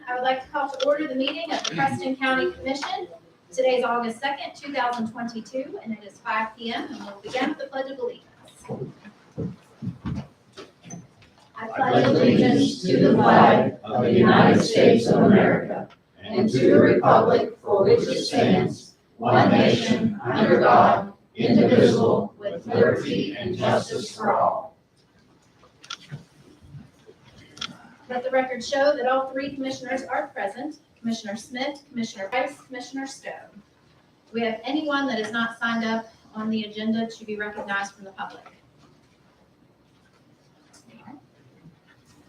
I would like to call to order the meeting of the Preston County Commission. Today is August 2nd, 2022, and it is 5 p.m. and we'll begin with the Pledge of Allegiance. I pledge allegiance to the flag of the United States of America and to the republic for which it stands, one nation, under God, indivisible, with liberty and justice for all. Let the record show that all three commissioners are present: Commissioner Smith, Commissioner Price, Commissioner Stone. Do we have anyone that is not signed up on the agenda to be recognized from the public?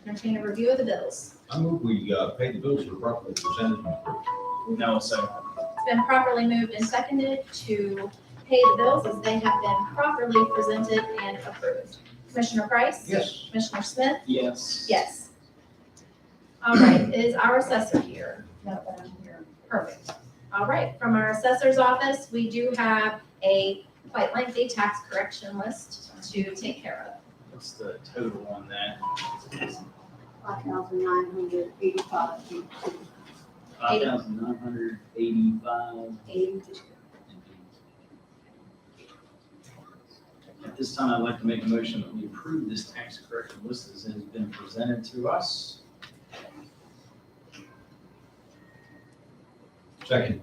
Entertain a review of the bills. I move we pay the bills that are properly presented and approved. No, so. It's been properly moved and seconded to pay the bills as they have been properly presented and approved. Commissioner Price? Yes. Commissioner Smith? Yes. Yes. All right, is our assessor here? No, but I'm here. Perfect. All right, from our assessor's office, we do have a quite lengthy tax correction list to take care of. What's the total on that? 5,985. 5,985. At this time, I'd like to make a motion that we approve this tax correction list as it has been presented to us. Second.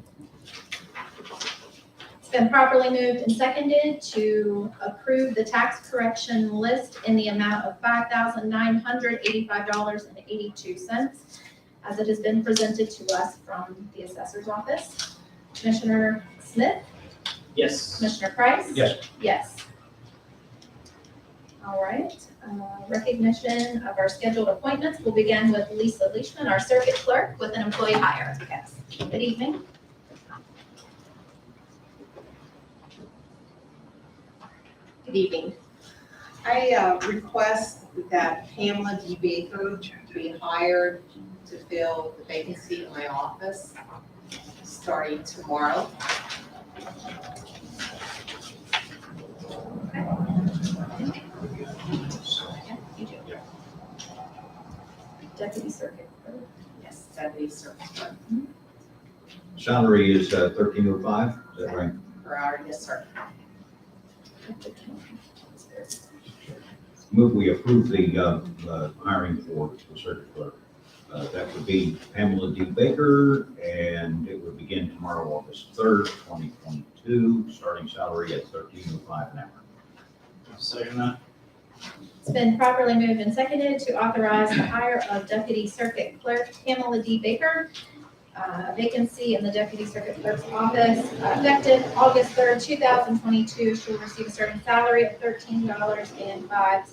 It's been properly moved and seconded to approve the tax correction list in the amount of $5,985.82 as it has been presented to us from the assessor's office. Commissioner Smith? Yes. Commissioner Price? Yes. Yes. All right, recognition of our scheduled appointments. We'll begin with Lisa Leishman, our circuit clerk, with an employee hire. Yes. Good evening. Good evening. I request that Pamela D. Baker be hired to fill the vacancy in my office starting tomorrow. You do. Deputy circuit clerk. Yes, deputy circuit clerk Salary is $13.05, is that right? per hour. Yes, sir. Move we approve the hiring for the circuit clerk. That would be Pamela D. Baker, and it would begin tomorrow, August 3rd, 2022, starting salary at $13.05 an hour. Second that. It's been properly moved and seconded to authorize the hire of Deputy Circuit Clerk Pamela D. Baker. Vacancy in the Deputy Circuit Clerk's office, effective August 3rd, 2022. She will receive a starting salary of $13.05.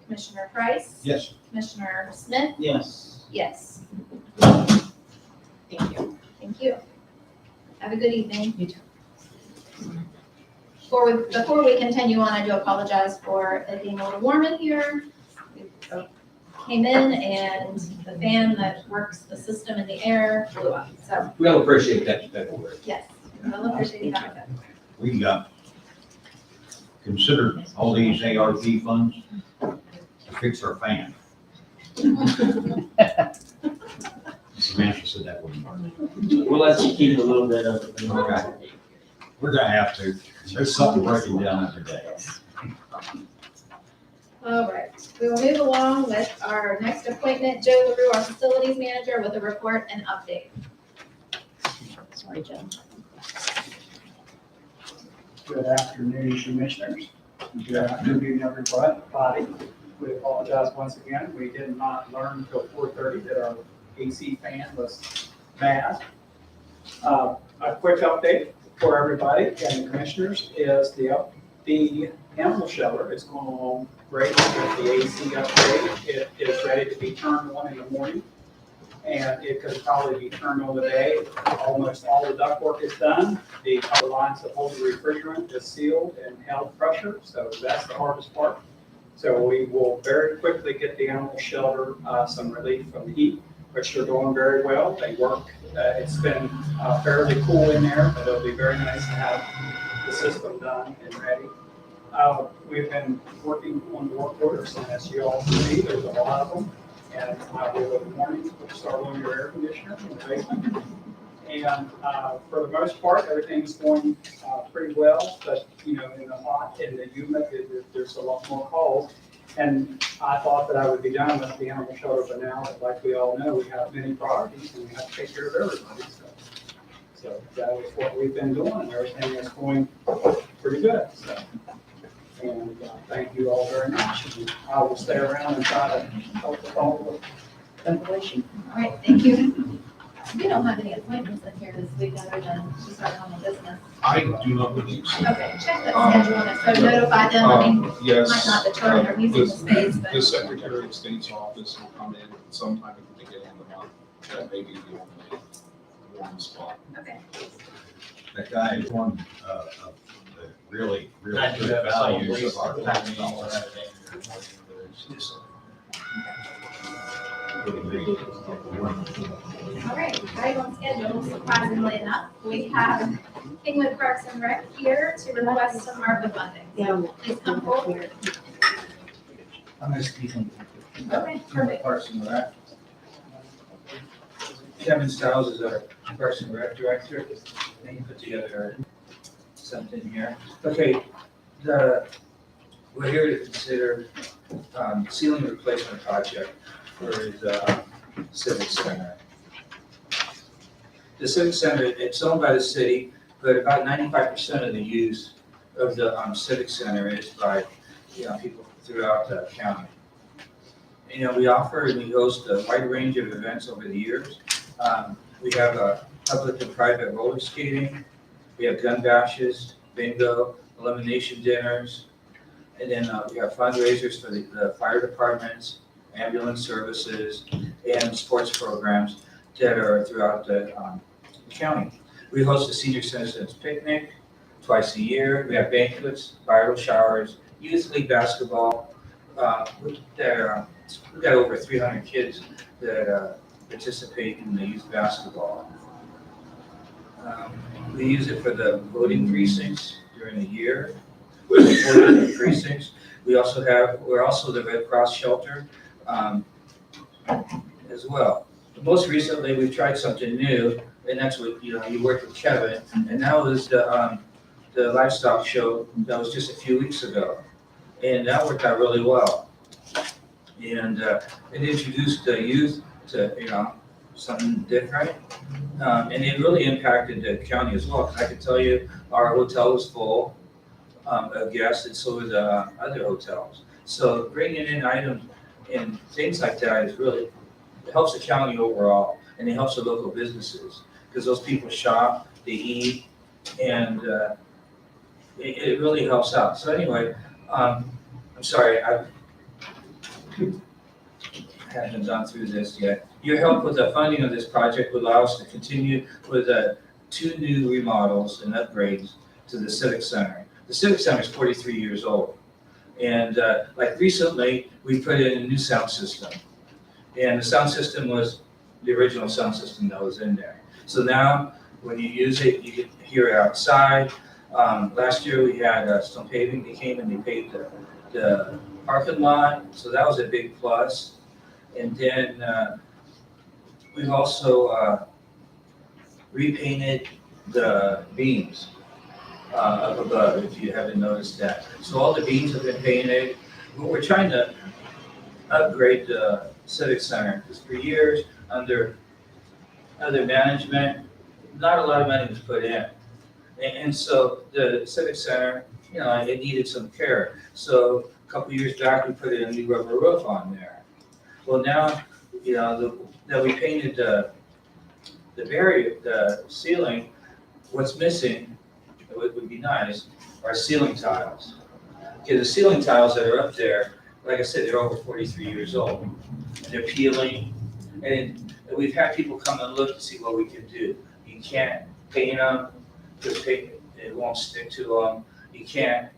Commissioner Price? Yes. Commissioner Smith? Yes. Yes. Thank you. Thank you. Have a good evening. You too. Before we continue on, I do apologize for it being a little warm in here. We came in and the fan that works the system in the air blew up. So, We'll appreciate that. yes, we'll appreciate that. We considered all these ARP funds to fix our fan. Samantha said that wouldn't work. We'll let you keep a little bit of it. Okay. We're gonna have to. There's something breaking down every day. All right, we will move along with our next appointment, Joe LaRue, our facilities manager, with a report and update. Sorry, Joe. Good afternoon, commissioners. Good afternoon, everybody. We apologize once again. We did not learn until 4:30 that our AC fan was bad. A quick update for everybody and the commissioners is the animal shelter is going along great with the AC upgrade. It is ready to be turned on in the morning, and it could probably be turned on today. Almost all the ductwork is done. The other lines that hold the refrigerant is sealed and held pressure, so that's the hardest part. So we will very quickly get the animal shelter some relief from the heat, which they're doing very well. They work. It's been fairly cool in there, but it'll be very nice to have the system done and ready. We've been working on work orders, and as you all can see, there's a lot of them. And with the mornings, we'll start on your air conditioner in the basement. And for the most part, everything's going pretty well, but in the hot and the humid, there's a lot more calls. And I thought that I would be done with the animal shelter, but now, like we all know, we have many priorities and we have to take care of everybody. So that is what we've been doing, and everything is going pretty good. So, and thank you all very much. And I will stay around and try to help with all the information. All right, thank you. We don't have any appointments in here this week other than just our normal business. I do not believe so. Okay, check that schedule and if so, notify them. I mean, might Yes. not deter their using the space, The but Secretary of State's office will come in sometime at the beginning of the month. That may be the only warm spot. okay. That guy is one of the really, really I do good have solid values waste of our for tax that dollars. All right, right on schedule, surprisingly enough. We have Kingwood Parks and Rec here to request some ARPA funding. So please come forward. I'm gonna speak on Okay, perfect. Parks and Rec. Kevin Stiles is our Parks and Rec director, and he put together something here. Okay, we're here to consider ceiling replacement project for the Civic Center. The Civic Center, it's owned by the city, but about 95% of the use of the Civic Center is by people throughout the county. We offer and we host a wide range of events over the years. We have a public and private roller skating. We have gun bashes, bingo, elimination dinners. And then we have fundraisers for the fire departments, ambulance services, and sports programs that are throughout the county. We host a senior citizens picnic twice a year. We have banquets, bridal showers, youth league basketball. We've got over 300 kids that participate in the youth basketball. We use it for the voting precincts during the year. We're supporting the precincts. We're also the Red Cross shelter as well. Most recently, we've tried something new, and that's what you worked with Kevin, and that was the livestock show that was just a few weeks ago, and that worked out really well. And it introduced the youth to something different, and it really impacted the county as well. Because I can tell you, our hotel was full of guests, and so were the other hotels. So bringing in items and things like that is really, it helps the county overall, and it helps the local businesses, because those people shop, they eat, and it really helps out. So anyway, I'm sorry, I haven't gone through this yet. Your help with the funding of this project would allow us to continue with 2 new remodels and upgrades to the Civic Center. The Civic Center is 43 years old. And like recently, we put in a new sound system. And the sound system was the original sound system that was in there. So now, when you use it, you can hear it outside. Last year, we had some paving. They came and they paved the parking lot, so that was a big plus. And then we've also repainted the beams up above, if you haven't noticed that. So all the beams have been painted. We're trying to upgrade the Civic Center, because for years, under other management, not a lot of money was put in. And so the Civic Center, it needed some care. So a couple years back, we put in a new rubber roof on there. Well, now, that we painted the barrier, the ceiling, what's missing, it would be nice, are ceiling tiles. Okay, the ceiling tiles that are up there, like I said, they're over 43 years old. And they're peeling, and we've had people come and look to see what we can do. You can't paint them, because it won't stick to them. You can't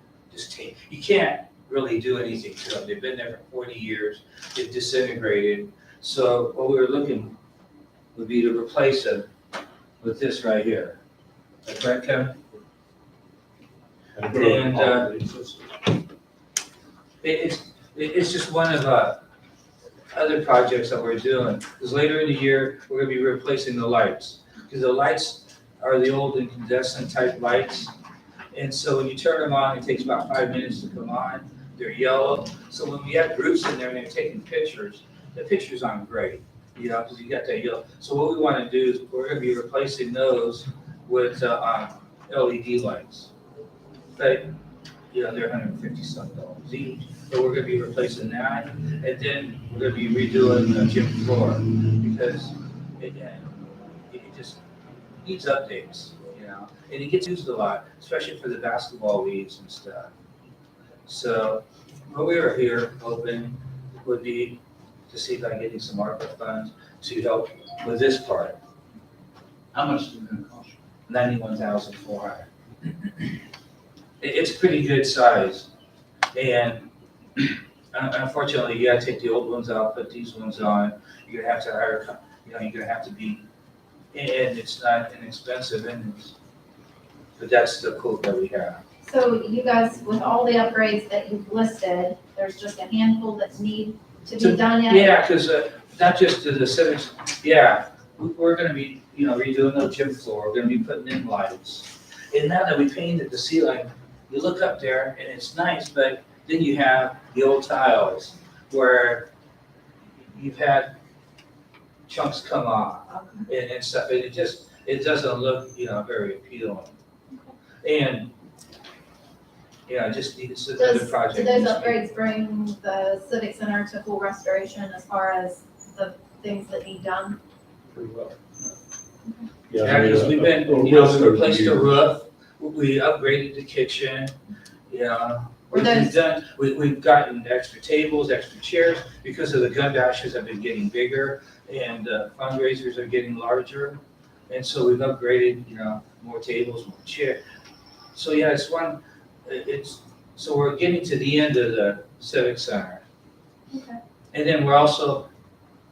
really do anything to them. They've been there for 40 years, they've disintegrated. So what we were looking would be to replace them with this right here. Is that correct, Kevin? And it's just one of other projects that we're doing. Because later in the year, we're gonna be replacing the lights. Because the lights are the old incandescent type lights. And so when you turn them on, it takes about 5 minutes to come on. They're yellow. So when we have groups in there and they're taking pictures, the pictures aren't great, because you got that yellow. So what we want to do is we're going to be replacing those with LED lights. But, they're $150-something each. So we're going to be replacing that. And then we're going to be redoing the gym floor because it just needs updates, and it gets used a lot, especially for the basketball leagues and stuff. So what we were here hoping would be to see if I can get some ARPA funds to help with this part. How much is it gonna cost you? $91,400. It's a pretty good size, and unfortunately, you gotta take the old ones out, put these ones on. You're gonna have to hire, you're gonna have to be, and it's not inexpensive, but that's the quote that we have. So you guys, with all the upgrades that you've listed, there's just a handful that need to be done yet? Yeah, because not just to the civics, we're gonna be, redoing the gym floor, we're gonna be putting in lights. And now that we painted the ceiling, you look up there and it's nice, but then you have the old tiles where you've had chunks come off and stuff, and it doesn't look, very appealing. And, just it's another project. Do those upgrades bring the Civic Center to full restoration as far as the things that need done? Pretty well. Yeah, because we've been, we replaced the roof, we upgraded the kitchen, we've gotten extra tables, extra chairs, because of the gun dashes have been getting bigger, and fundraisers are getting larger, and so we've upgraded, more tables, more chairs. So so we're getting to the end of the Civic Center. Okay. And then we're also,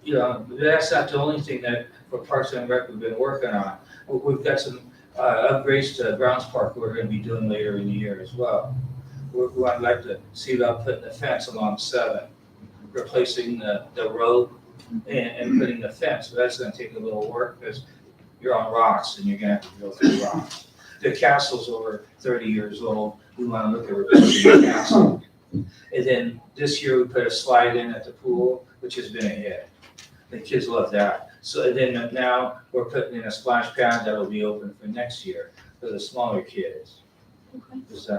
that's not the only thing that for Parks and Rec we've been working on. We've got some upgrades to Browns Park we're gonna be doing later in the year as well. I'd like to see about putting the fence along 7, replacing the road and putting the fence. But that's gonna take a little work because you're on rocks and you're gonna have to go through rocks. The castle's over 30 years old. We wanna look at replacing the castle. And then this year we put a slide in at the pool, which has been a hit. The kids love that. So then now we're putting in a splash pad that'll be open for next year for the smaller kids. Okay. Because,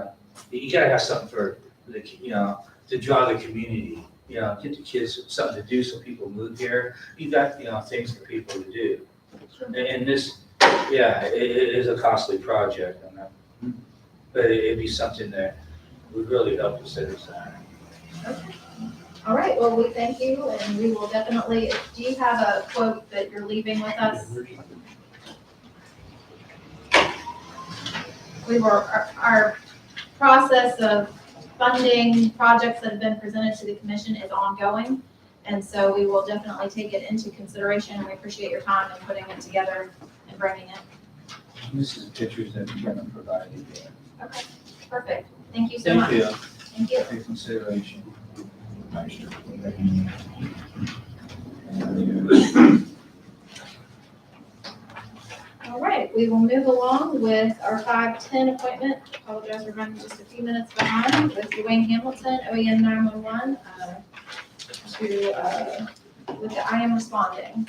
you gotta have something for the, to draw the community, get the kids something to do so people move here. You got, things for people to do. Sure. And this, it is a costly project on that. But it'd be something that would really help the civic center. Okay. All right, well, we thank you, and we will definitely, do you have a quote that you're leaving with us? Our process of funding projects that have been presented to the commission is ongoing, and so we will definitely take it into consideration, and we appreciate your time in putting it together and bringing it. This is pictures that we're gonna provide you. Okay, perfect. Thank you so much. Thank you Thank you. for your consideration. All right, we will move along with our 5:10 appointment. Apologize, we're running just a few minutes behind with Dwayne Hamilton, OEM 911, with the I am responding.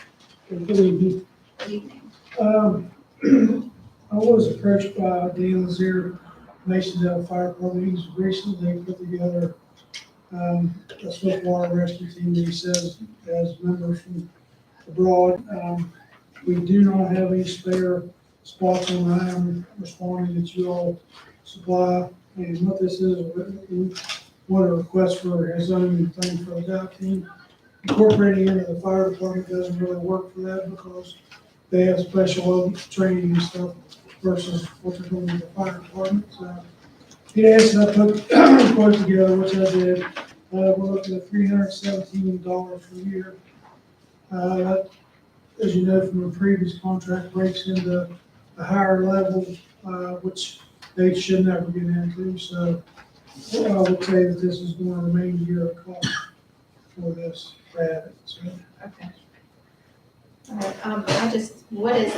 Good evening. Good evening. I was approached by Dan Lazier, Masonville Fire Department. He's recently put together a swiftwater rescue team that he says has members from abroad. We do not have any spare spots on I am responding that you all supply. And what this is, what a request for his own thing for the DOT team. Incorporating into the fire department doesn't really work for that because they have special training and stuff versus what they're doing in the fire department. So he asked, and I put a quote together, which I did. We're looking at $317 per year. That, as you know from the previous contract, breaks into a higher level, which they should never get into. So I would say that this is going to remain a year of cost. for this, Brad, so. Okay. All right, what is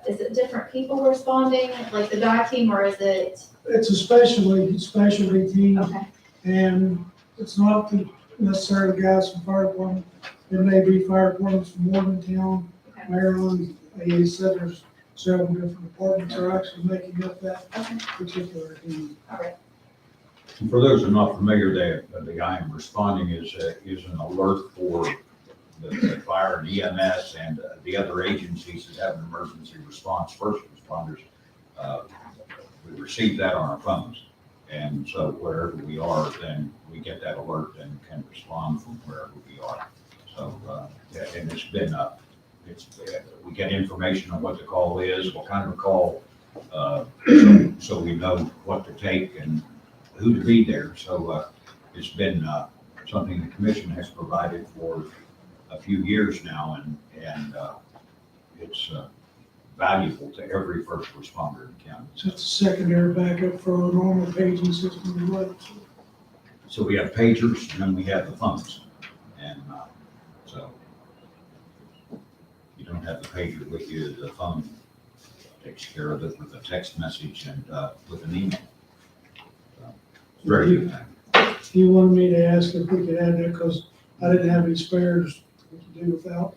is it different people responding, like the dive team, or is it? It's a specialty team, Okay, and it's not necessarily guys from fire department. It may be fire departments from Morgantown, okay, Maryland. He said there's several different departments are actually making up that okay, particular team. all right, And for those who are not familiar, the I am responding is an alert for the fire and EMS and the other agencies that have an emergency response, first responders. We receive that on our phones. And so wherever we are, then we get that alert and can respond from wherever we are. So, and it's been, we get information on what the call is, what kind of a call, so we know what to take and who to be there. So it's been something the commission has provided for a few years now, and it's valuable to every first responder in the county. So it's a secondary backup for our normal paging system as well. So we have pagers, and then we have the phones, and so you don't have the pager with you, the phone takes care of it with a text message and with an email. So, very good thing. You wanted me to ask if we could add that, because I didn't have any spares we could do without.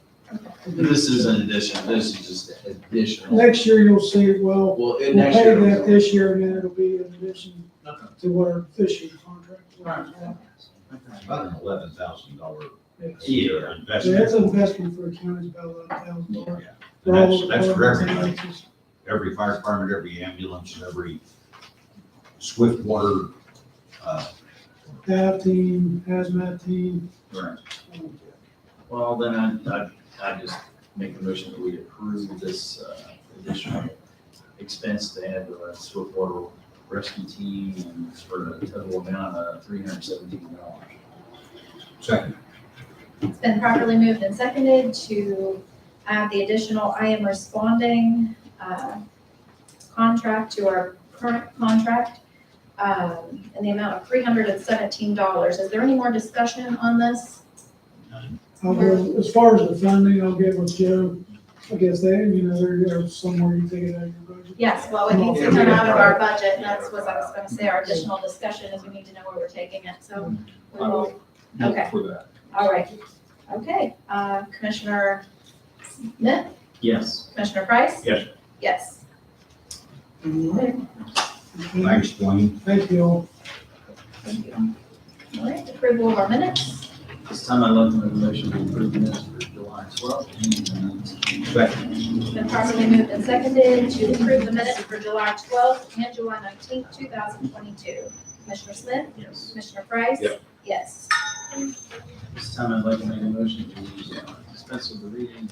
This is an addition, this is just additional. Next year you'll see, well, Well, we'll next pay year. that this year, and then it'll be in addition Okay. to what our this year's contract was. It's about an $11,000 It's- a year Yeah, investment. it's an investment for the county, it's about $11,000. Yeah. And that's for everybody, everybody. every fire department, every ambulance, every swift water, Staff team, hazmat team. Right. Well, then I just make a motion that we approve this additional expense to add the swiftwater rescue team and for a total amount of $317. second. it's been properly moved and seconded to add the additional I am responding, contract to our current contract, in the amount of $317. Is there any more discussion on this? I'll go, as far as the funding, I'll get with Joe. I guess there's somewhere you take it out of your budget. Yes, well, it needs to come out of our budget, and that's what I was gonna say, our additional discussion is we need to know where we're taking it, so we will, okay, For that. all right. Okay, Commissioner Smith, Yes. Commissioner Price? Yes. Yes. Thanks, Dwayne. Thank you all. Thank you. All right, approval of our minutes. This time I'd like to make a motion to approve minutes for July 12th and Second. It's been properly moved and seconded to approve the minutes for July 12th and July 19th, 2022. Commissioner Smith? yes. Commissioner Price? Yep. Yes. This time I'd like to make a motion to dispense with the reading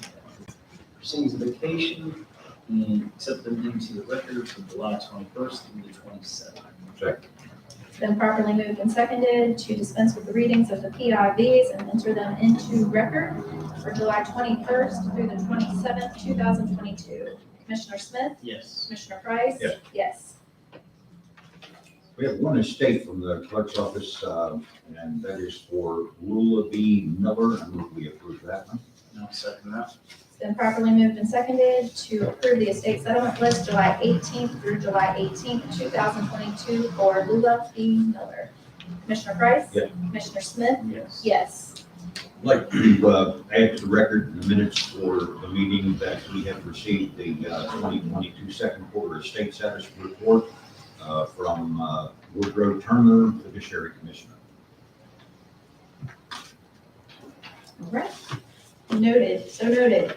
of proceedings of vacation and accept them into the record for July 21st through the 27th. Second. It's been properly moved and seconded to dispense with the readings of the PIVs and enter them into record for July 21st through the 27th, 2022. Commissioner Smith? Yes. Commissioner Price? Yes. Yes. We have one estate from the clerk's office, and that is for Lula B. Miller. I move we approve that one. I'll second that. It's been properly moved and seconded to approve the estate settlement list July 18th through July 18th, 2022 for Lula B. Miller. Commissioner Price? Yes. Commissioner Smith? Yes. Yes. I'd like to add to the record the minutes for the meeting that we have received the 2022 second quarter estate status report from Woodrow Turner, Fiduciary Commissioner. All right. Noted, so noted.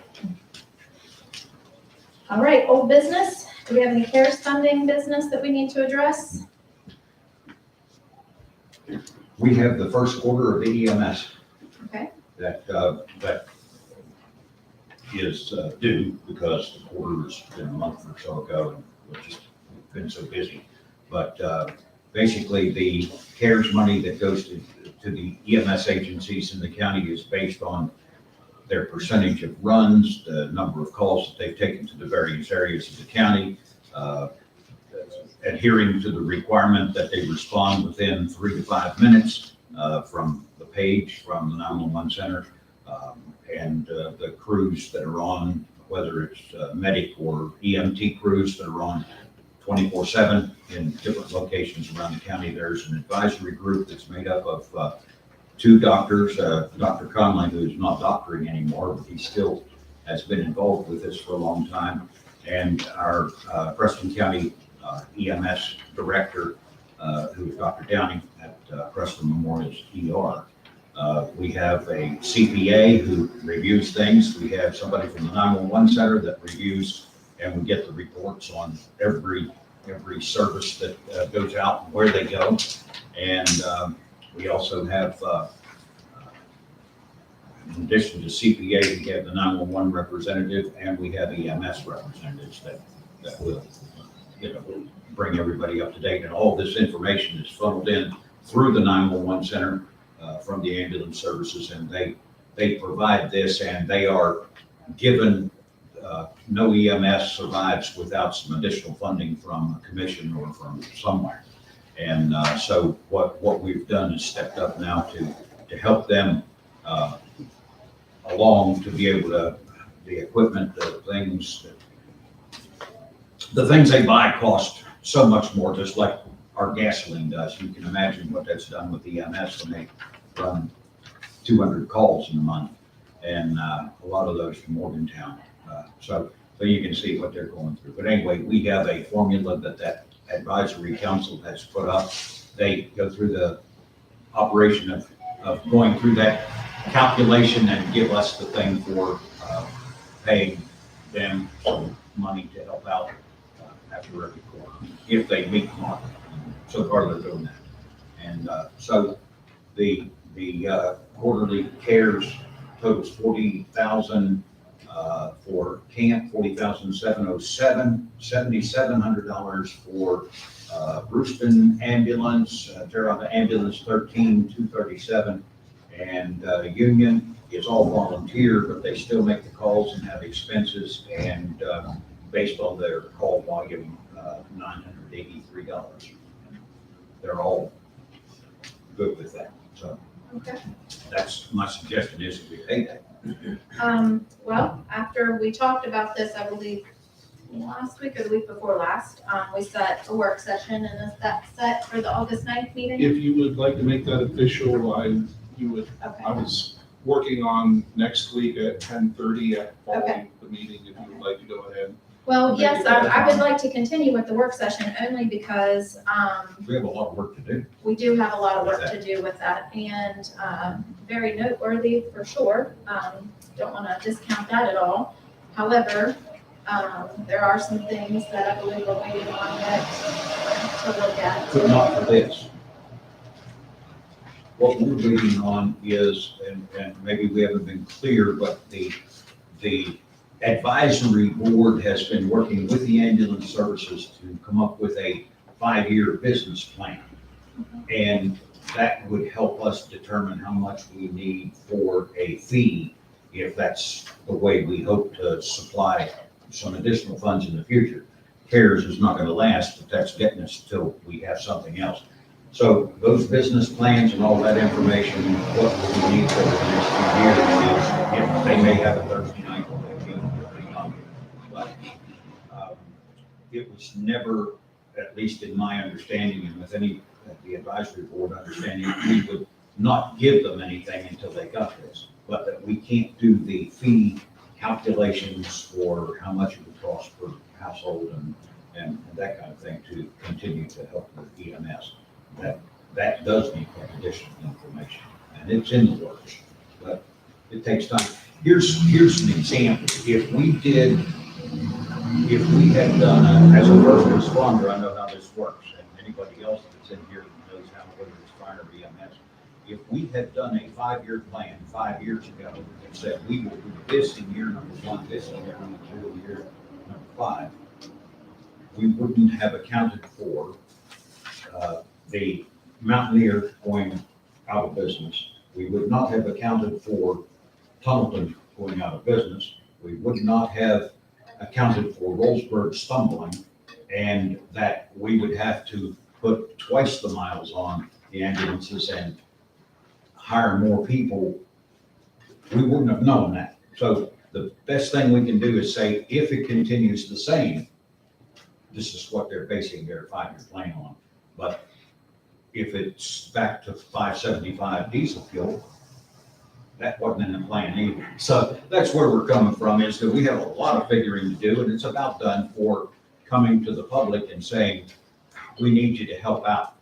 All right, old business. Do we have any CARES funding business that we need to address? We have the first quarter of the EMS. Okay. That is due because the quarter has been a month or so ago and we've just been so busy. But basically the CARES money that goes to the EMS agencies in the county is based on their percentage of runs, the number of calls that they've taken to the various areas of the county, adhering to the requirement that they respond within 3 to 5 minutes from the page from the 911 center, and the crews that are on, whether it's medic or EMT crews that are on 24/7 in different locations around the county. There's an advisory group that's made up of two doctors, Dr. Conley, who's not doctoring anymore, but he still has been involved with this for a long time, and our Preston County EMS director, who is Dr. Downing at Preston Memorial's ER. We have a CPA who reviews things. We have somebody from the 911 center that reviews, and we get the reports on every service that goes out and where they go. And we also have, in addition to CPA, we have the 911 representative, and we have EMS representatives that will, bring everybody up to date. And all this information is funneled in through the 911 center from the ambulance services, and they provide this, and they are given, no EMS survives without some additional funding from a commission or from somewhere. And so what we've done is stepped up now to help them along to be able to, the equipment, the things they buy cost so much more, just like our gasoline does. You can imagine what that's done with EMS when they run 200 calls in a month, and a lot of those from Morgantown. So you can see what they're going through. But anyway, we have a formula that advisory council has put up. They go through the operation of going through that calculation and give us the thing for paying them some money to help out after every quarter, if they meet the mark. So far, they're doing that. And so the quarterly CARES totals $40,000 for camp, $40,707, $7,700 for Brewston ambulance, Terra ambulance 13,237, and Union is all volunteer, but they still make the calls and have expenses, and based on their call volume, $983. They're all good with that. So Okay. that's my suggestion, is that we pay that. Well, after we talked about this, I believe last week or the week before last, we set a work session, and is that set for the August 9th meeting? If you would like to make that official, I Okay. was working on next week at 10:30 Okay. following the meeting, if you would like to go ahead. Well, Maybe yes, that's I would fine. like to continue with the work session only because, We have a lot of work to do. we do have a lot of work to do with that, and, very noteworthy for sure. Don't want to discount that at all. However, there are some things that I believe we're waiting on yet to look at. But not for this. What we're waiting on is, and maybe we haven't been clear, but the advisory board has been working with the ambulance services to come up with a 5-year business plan. And that would help us determine how much we need for a fee, if that's the way we hope to supply some additional funds in the future. CARES is not going to last, but that's getting us till we have something else. So those business plans and all that information, what we need for the next few years is, if they may have a Thursday night, maybe, but it was never, at least in my understanding and with any of the advisory board understanding, we would not give them anything until they got this, but that we can't do the fee calculations for how much it would cost per household and that kind of thing to continue to help with EMS. That does need that additional information, and it's in the works, but it takes time. Here's an example. If we had done, as a first responder, I know how this works, and anybody else that's in here knows how, whether it's fire or EMS. If we had done a 5-year plan 5 years ago and said we will do this in year number 1, this in year number 2, in year number 5, we wouldn't have accounted for the Mountaineer going out of business. We would not have accounted for Tunnelton going out of business. We would not have accounted for Rollsburg stumbling, and that we would have to put twice the miles on the ambulances and hire more people, we wouldn't have known that. So the best thing we can do is say, if it continues the same, this is what they're basing their 5-year plan on. But if it's back to 575 diesel fuel, that wasn't in the plan either. So that's where we're coming from, is that we have a lot of figuring to do, and it's about done for coming to the public and saying, we need you to help out.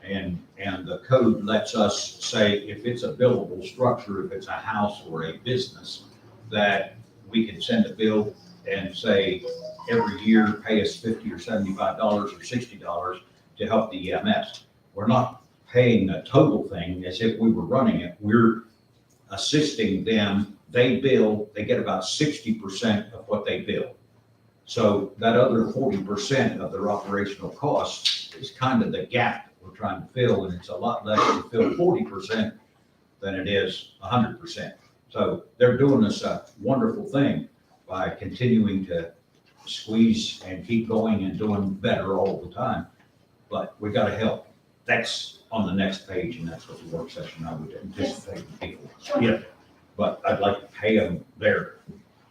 And the code lets us say, if it's a buildable structure, if it's a house or a business, that we can send a bill and say, every year, pay us $50 or $75 or $60 to help the EMS. We're not paying a total thing as if we were running it. We're assisting them. They bill, they get about 60% of what they bill. So that other 40% of their operational costs is kind of the gap that we're trying to fill, and it's a lot less to fill 40% than it is 100%. So they're doing us a wonderful thing by continuing to squeeze and keep going and doing better all the time. But we got to help. That's on the next page, and that's what the work session I would anticipate the people. Sure. Yeah, but I'd like to pay them their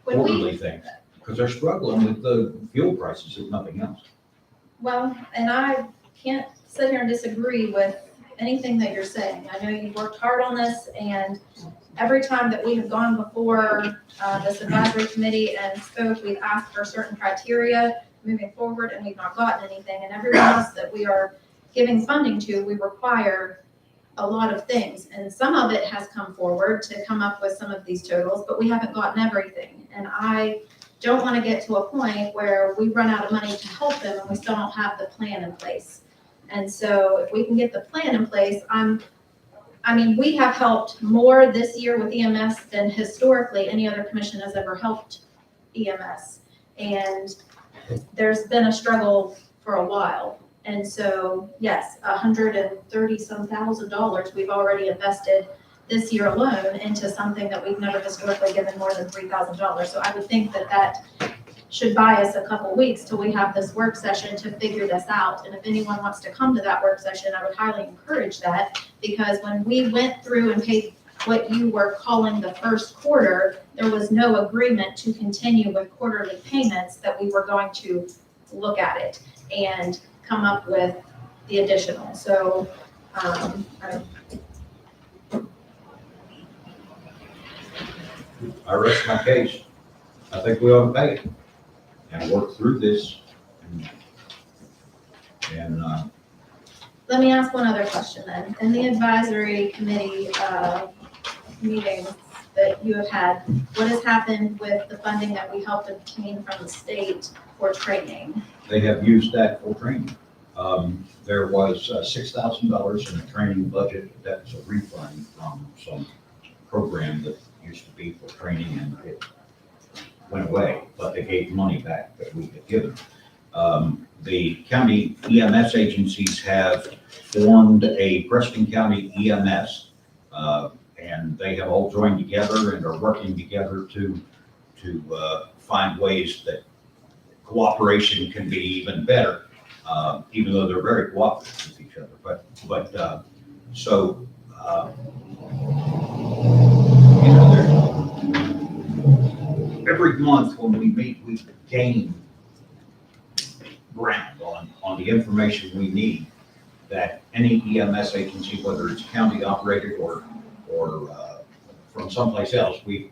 When we, quarterly things, because they're struggling with the fuel prices, if nothing else. well, and I can't sit here and disagree with anything that you're saying. I know you've worked hard on this, and every time that we have gone before this advisory committee and spoke, we've asked for certain criteria moving forward, and we've not gotten anything. And everyone else that we are giving funding to, we require a lot of things. And some of it has come forward to come up with some of these totals, but we haven't gotten everything. And I don't want to get to a point where we run out of money to help them and we still don't have the plan in place. And so if we can get the plan in place, I mean, we have helped more this year with EMS than historically any other commission has ever helped EMS. And there's been a struggle for a while. And so, yes, $130,000 we've already invested this year alone into something that we've never historically given more than $3,000. So I would think that that should buy us a couple weeks till we have this work session to figure this out. And if anyone wants to come to that work session, I would highly encourage that, because when we went through and paid what you were calling the first quarter, there was no agreement to continue with quarterly payments, that we were going to look at it and come up with the additional. So, I rest my case. I think we ought to pay it and work through this. And let me ask one other question then. In the advisory committee meetings that you have had, what has happened with the funding that we helped obtain from the state for training? they have used that for training. There was $6,000 in a training budget. That's a refund from some program that used to be for training, and it went away, but they gave money back that we had given. The county EMS agencies have formed a Preston County EMS, and they have all joined together and are working together to find ways that cooperation can be even better, even though they're very cooperative with each other. You know, every month when we meet, we gain ground on the information we need, that any EMS agency, whether it's county operated or from someplace else, we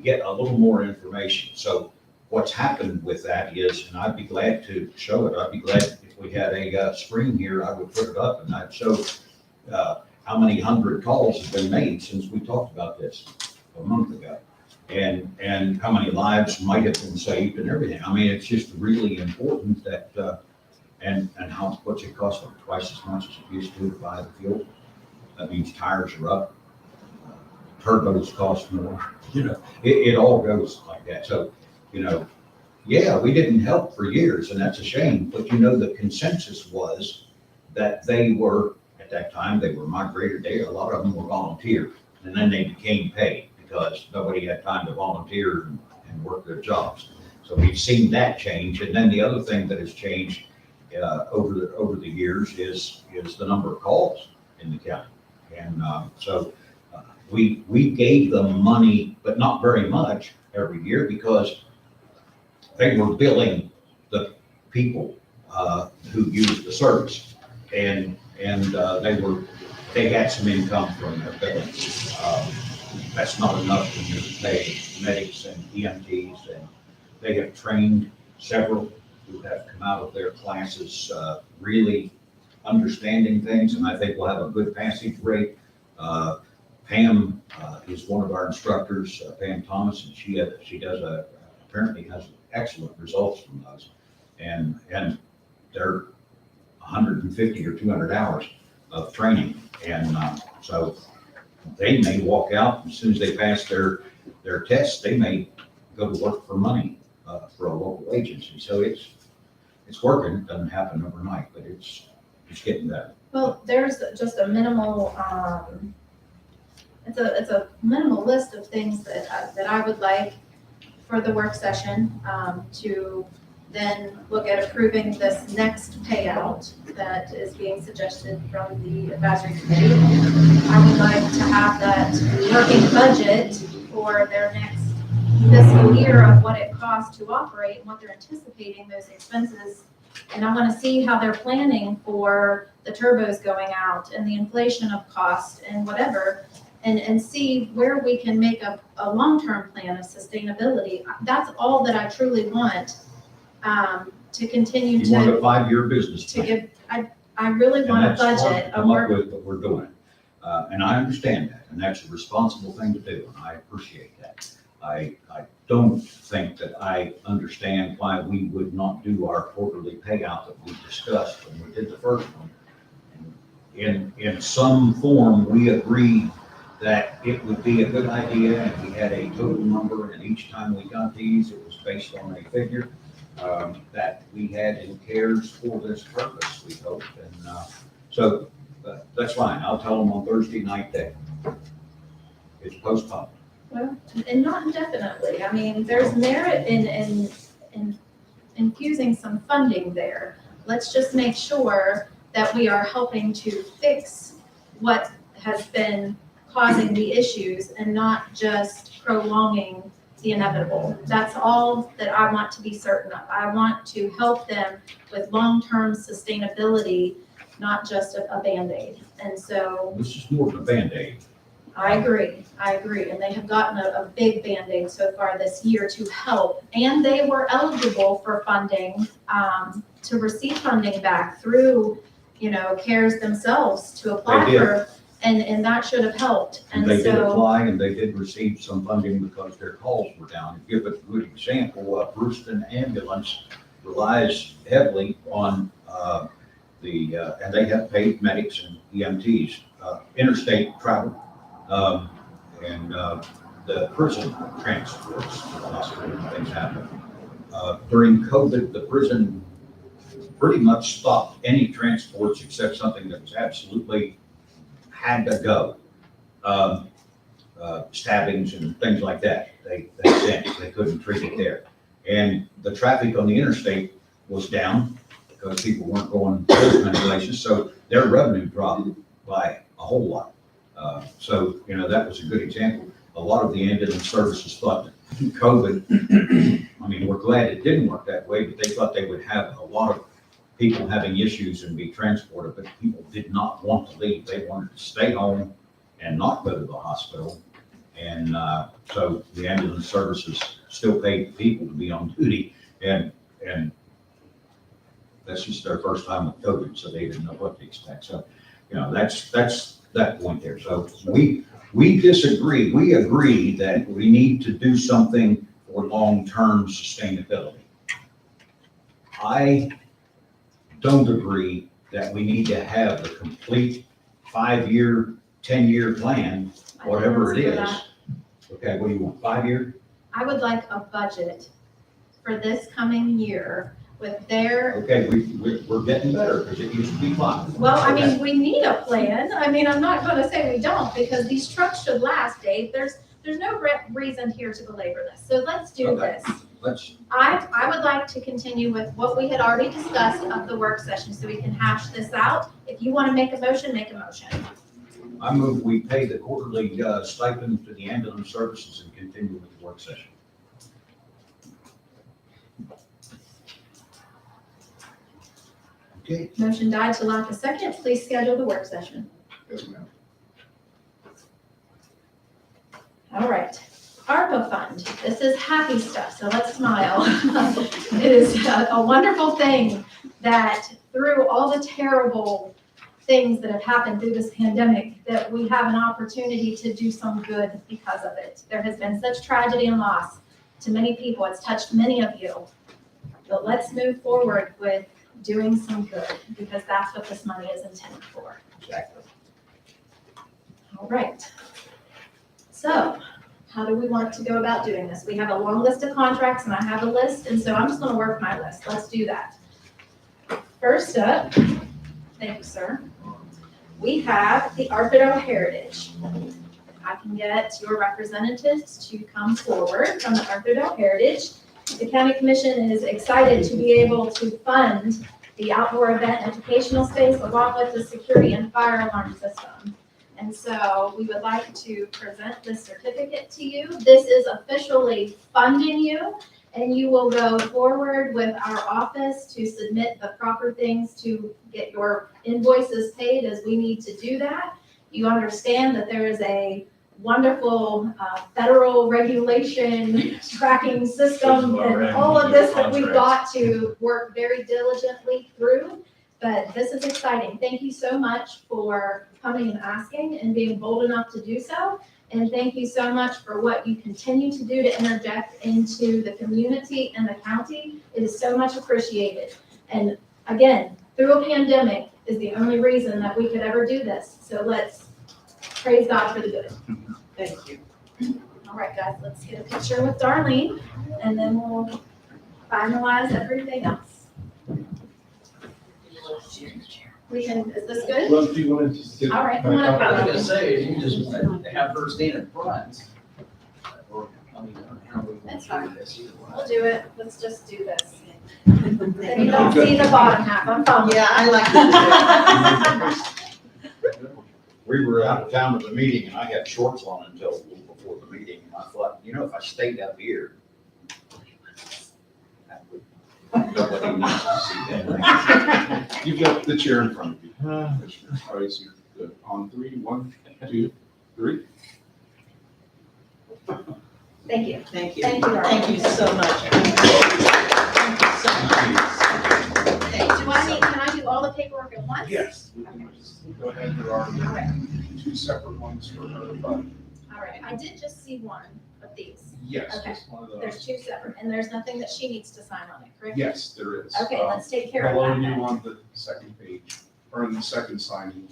get a little more information. So what's happened with that is, and I'd be glad to show it, I'd be glad if we had a screen here, I would put it up and I'd show how many hundred calls have been made since we talked about this a month ago, and how many lives might have been saved and everything. I mean, it's just really important that, and what's it cost them? Twice as much as it used to buy the fuel. That means tires are up, turbos cost more, it all goes like that. So, yeah, we didn't help for years, and that's a shame, but the consensus was that they were, at that time, they were migrated there. A lot of them were volunteer, and then they became paid because nobody had time to volunteer and work their jobs. So we've seen that change. And then the other thing that has changed over the years is the number of calls in the county. And we gave them money, but not very much every year because they were billing the people, who used the service. They had some income from their billing. Um, That's not enough when you pay medics and EMTs, and they have trained several who have come out of their classes, really understanding things, and I think we'll have a good passage rate. Pam is one of our instructors, Pam Thomas, and she does apparently has excellent results from those. And they're 150 or 200 hours of training. And so they may walk out, as soon as they pass their tests, they may go to work for money for a local agency. So it's working. It doesn't happen overnight, but it's getting better. Well, there's just a minimal, it's a minimal list of things that I would like for the work session, to then look at approving this next payout that is being suggested from the advisory committee. I would like to have that working budget for their next fiscal year of what it costs to operate and what they're anticipating those expenses. And I want to see how they're planning for the turbos going out and the inflation of cost and whatever, and see where we can make a long-term plan of sustainability. That's all that I truly want, to continue You want a to 5-year business to plan. give, I really want a And that's hard budget, to a come up work. with, but we're doing it. And I understand that, and that's a responsible thing to do, and I appreciate that. I don't think that I understand why we would not do our quarterly payout that we discussed when we did the first one. In some form, we agreed that it would be a good idea, and we had a total number, and each time we got these, it was based on a figure that we had in CARES for this purpose, we hoped. And so that's fine. I'll tell them on Thursday night that it's postponed. Well, and not indefinitely. I mean, there's merit in infusing some funding there. Let's just make sure that we are helping to fix what has been causing the issues and not just prolonging the inevitable. That's all that I want to be certain of. I want to help them with long-term sustainability, not just a Band-Aid. And so This is more than a Band-Aid. I agree, and they have gotten a big Band-Aid so far this year to help, and they were eligible for funding, to receive funding back through, CARES themselves to apply They did. for, and that should have helped, and They did so, apply, and they did receive some funding because their calls were down. To give a good example, Preston Ambulance relies heavily on and they have paid medics and EMTs, interstate travel, and the prison transports to the hospital when things happen. During COVID, the prison pretty much stopped any transports except something that was absolutely had to go. Stabbings and things like that. They couldn't treat it there. And the traffic on the interstate was down because people weren't going those many places, so their revenue dropped by a whole lot. So, that was a good example. A lot of the ambulance services thought that COVID, I mean, we're glad it didn't work that way, but they thought they would have a lot of people having issues and be transported, but people did not want to leave. They wanted to stay home and not go to the hospital. And so the ambulance services still paid people to be on duty, and that's just their first time with COVID, so they didn't know what to expect. So, that's that point there. So we disagree. We agree that we need to do something for long-term sustainability. I don't agree that we need to have the complete 5-year, 10-year plan, whatever it is. Okay, what do you want, 5-year? I would like a budget for this coming year with their, Okay, we're getting better, because it used to be 5. well, I Okay. mean, we need a plan. I mean, I'm not gonna say we don't, because these trucks should last, Dave. There's no reason here to belabor this. So let's do Okay. this. Let's, I would like to continue with what we had already discussed of the work session, so we can hash this out. If you want to make a motion, make a motion. I move we pay the quarterly stipend to the ambulance services and continue with the work session. Okay. Motion died to lack a second. Please schedule the work session. Yes, ma'am. All right. ARPA fund. This is happy stuff, so let's smile. It is a wonderful thing that through all the terrible things that have happened through this pandemic, that we have an opportunity to do some good because of it. There has been such tragedy and loss to many people. It's touched many of you. But let's move forward with doing some good, because that's what this money is intended for. Exactly. All right. So how do we want to go about doing this? We have a long list of contracts, and I have a list, and so I'm just gonna work my list. Let's do that. First up, thank you, sir. We have the Arthur Heritage. I can get your representatives to come forward from the Arthur Heritage. The county commission is excited to be able to fund the outdoor event educational space along with the security and fire alarm system. And so we would like to present this certificate to you. This is officially funding you, and you will go forward with our office to submit the proper things to get your invoices paid, as we need to do that. You understand that there is a wonderful federal regulation tracking system and all of this that we've got to work very diligently through. But this is exciting. Thank you so much for coming and asking and being bold enough to do so. And thank you so much for what you continue to do to interject into the community and the county. It is so much appreciated. And again, through a pandemic is the only reason that we could ever do this. So let's praise God for the good. Thank you. All right, guys, let's get a picture with Darlene, and then we'll finalize everything else. We can, is this good? Well, if you wanted to sit. All right, come on up. I was gonna say, if you just have her stand in front. Or, I mean, how we want That's to do fine. this either way. We'll do it. Let's just do this. Then you don't see the bottom half. I'm fine. Yeah, I like to We were out of town at the meeting, and I had shorts on until a little before the meeting, and I thought, you know, if I stayed up here, nobody needs to see that. You've got the chair in front of you. All right, so you're good. On three, 1, 2, 3. Thank you. Thank you. Thank you, Darlene. Thank you so much. Thank you so much. Okay, Can I do all the paperwork at once? Yes. We can just go ahead. There are 2 separate ones for her, but All right, I did just see one of these. yes, Okay. just one of There's those. 2 separate, and there's nothing that she needs to sign on it, correct? Yes, there is. Okay, let's take care of Below that you then. on the second page, or on the second signing.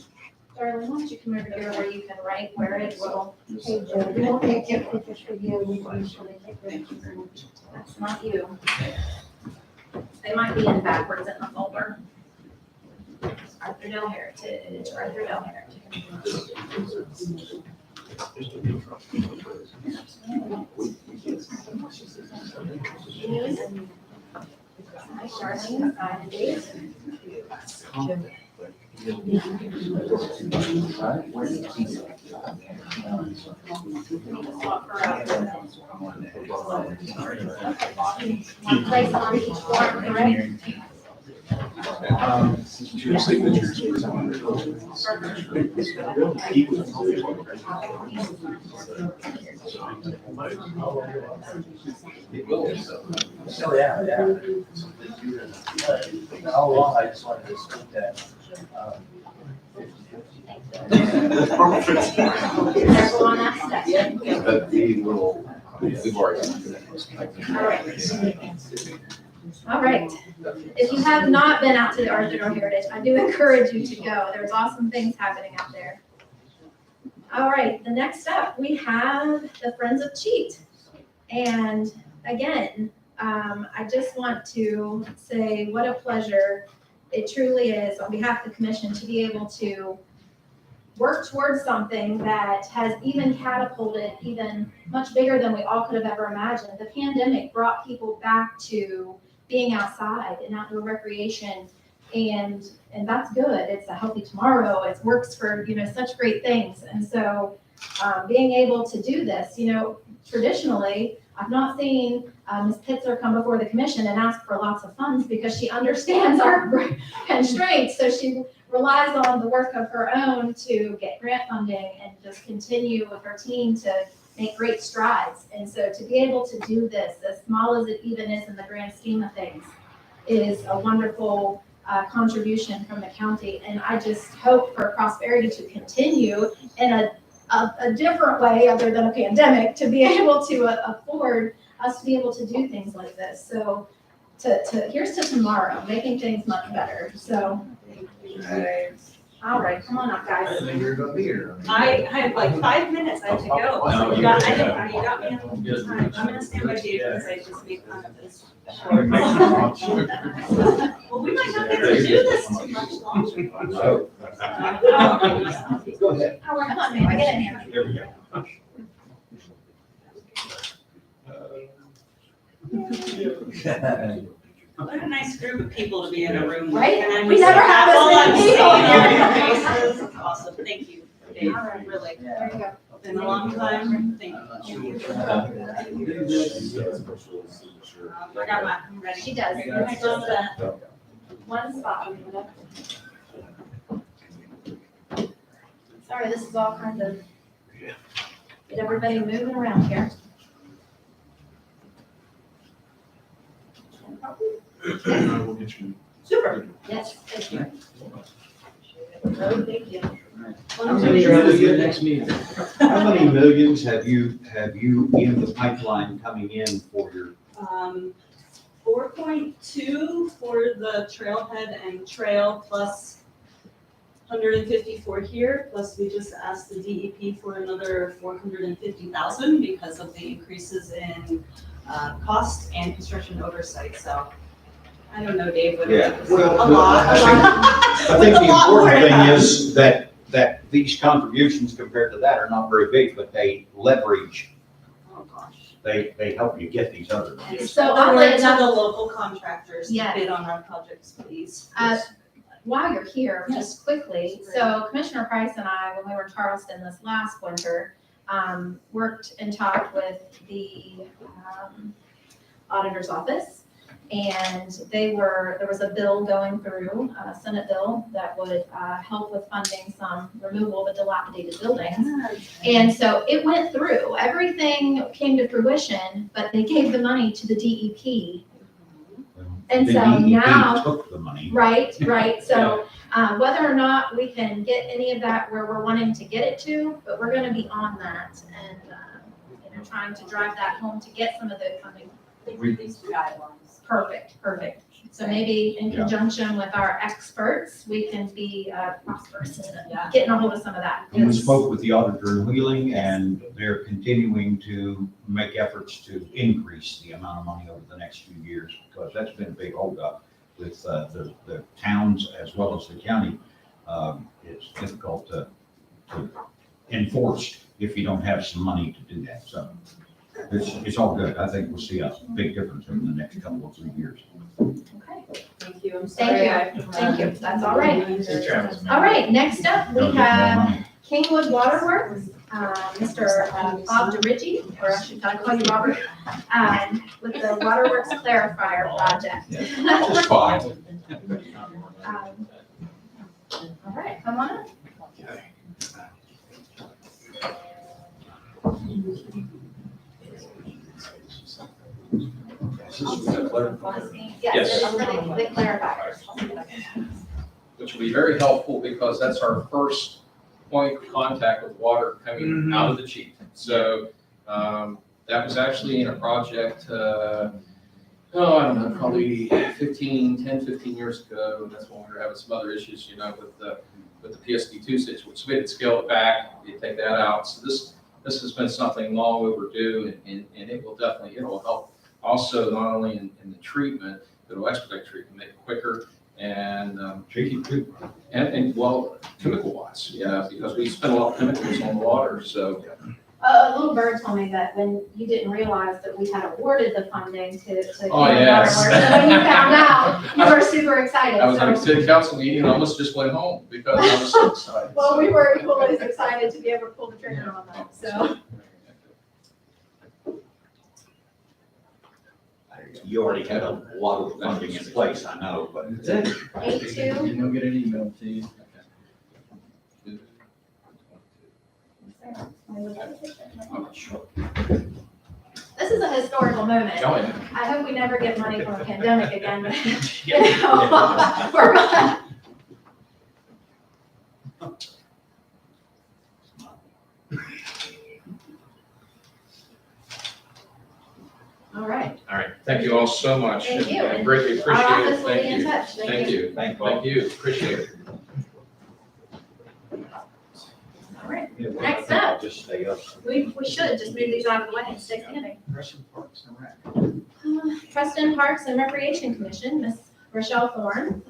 Darlene, why don't you come over here where you can write where it will, Hey, Joe, you want me to get pictures for you? We can usually take Thank you very pictures. that's not you. They might be in backwards in the folder. Arthurdale Heritage, Arthurdale Heritage. Hi, Darlene, sign and date. Swap her out. One place on each form, correct? Your signatures. Oh, yeah. How long, I just wanted to speak that. Careful on that step. But we've already done that. All right. If you have not been out to the Arthurdale Heritage, I do encourage you to go. There's awesome things happening out there. All right, the next up, we have the Friends of Cheat. And again, I just want to say what a pleasure it truly is on behalf of the commission to be able to work towards something that has even catapulted even much bigger than we all could have ever imagined. The pandemic brought people back to being outside and outdoor recreation And that's good. It's a healthy tomorrow. It works for, such great things. And so being able to do this, traditionally, I've not seen Ms. Pitzer come before the commission and ask for lots of funds because she understands our constraints. So she relies on the work of her own to get grant funding and just continue with her team to make great strides. And so to be able to do this, as small as it even is in the grand scheme of things, is a wonderful contribution from the county. And I just hope for prosperity to continue in a different way other than a pandemic, to be able to afford us to be able to do things like this. So here's to tomorrow, making things much better. So, all right, come on up, I guys. didn't think you were gonna be here. I have like 5 minutes, I have to go. No, You you got good. me on Good. time. I'm gonna stand by Dave because I just made fun of this. Well, Well, we might not be able to do this too much longer. So, go ahead. Come on, man, get in here. There we go. What a nice group of people to be in a room with. Right? And I'm We just never like, have this while I'm many seeing people. all your faces. Awesome, thank you, Dave, All right. really. There you go. Been a long time, thank you. I got my, I'm ready. She does. I love that. One spot. Sorry, this is all kind of, get everybody moving around here. We'll get you. Super. Yes, thank you. Oh, thank you. I'm gonna try to get next meeting. How many millions have you in the pipeline coming in for your, 4.2 for the trailhead and trail, plus 154 here, plus we just asked the DEP for another 450,000 because of the increases in cost and construction oversight, so I don't know, Dave, what Yeah, it is. well, A lot. I think There's the a lot more important to thing come. is that these contributions compared to that are not very big, but they leverage, Oh, gosh. they help you get these other. So Other I'll words, let to the local contractors to Yes. bid on our projects, please. while you're here, just quickly, so Commissioner Price and I, when we were in Charleston this last winter, worked and talked with the auditor's office. And there was a bill going through, a Senate bill that would help with funding some removal of dilapidated buildings. And so it went through, everything came to fruition, but they gave the money to the DEP. And The so DEP now, took the money. right, so whether or not we can get any of that where we're wanting to get it to, but we're gonna be on that and, trying to drive that home to get some of the funding. Perfect. So maybe in Yeah. conjunction with our experts, we can be prosperous in getting a hold of some of that. And we spoke with the auditor in Wheeling, and they're continuing to make efforts to increase the amount of money over the next few years, because that's been a big holdup with the towns as well as the county. It's difficult to enforce if you don't have some money to do that. So it's all good. I think we'll see a big difference over the next couple of 3 years. Okay, Thank you, I'm Thank sorry. you. Thank you, that's all right. Safe travels, man. All right, next up, we Don't get more have money. Kingwood Waterworks, Mr. Bob DeRiggi, or should I call you Robert, with the Waterworks Clarifier Project. Just fine. All right, come on up. Yes, it is for the clarifiers. Which will be very helpful because that's our first point of contact with water coming out of the chief. So that was actually in a project, I don't know, probably 10, 15 years ago. That's when we were having some other issues, with the PSD2 situation. So we had to scale it back, we had to take that out. So this has been something long overdue, and it will help also not only in the treatment, but it'll expedite treatment, make it quicker, and well, chemical wise, yeah, because we spend a lot of chemicals on water, so. A little bird told me that when you didn't realize that we had awarded the funding to Oh, yes. Waterworks, and when you found out, you were super excited. I was at a So, city council meeting and almost just went home because I was so excited. well, we were equally as excited to be able to pull the trigger on that, so. You already had a lot of funding in place, I know, but. A2, And they'll get an email to you. this is a historical moment. Oh, yeah. I hope we never get money from a pandemic again, but, you know, we're gonna. All right, All right, thank you all so much. Thank you. I greatly our appreciate office it. will be Thank in you. touch. Thank you. Thank you. Appreciate it. All right, Yeah, well, Next I think up. I'll just stay up. we should just move these out of the way and stay standing. Preston Parks and Rec. Preston Parks and Recreation Commission, Miss Rochelle Thorne.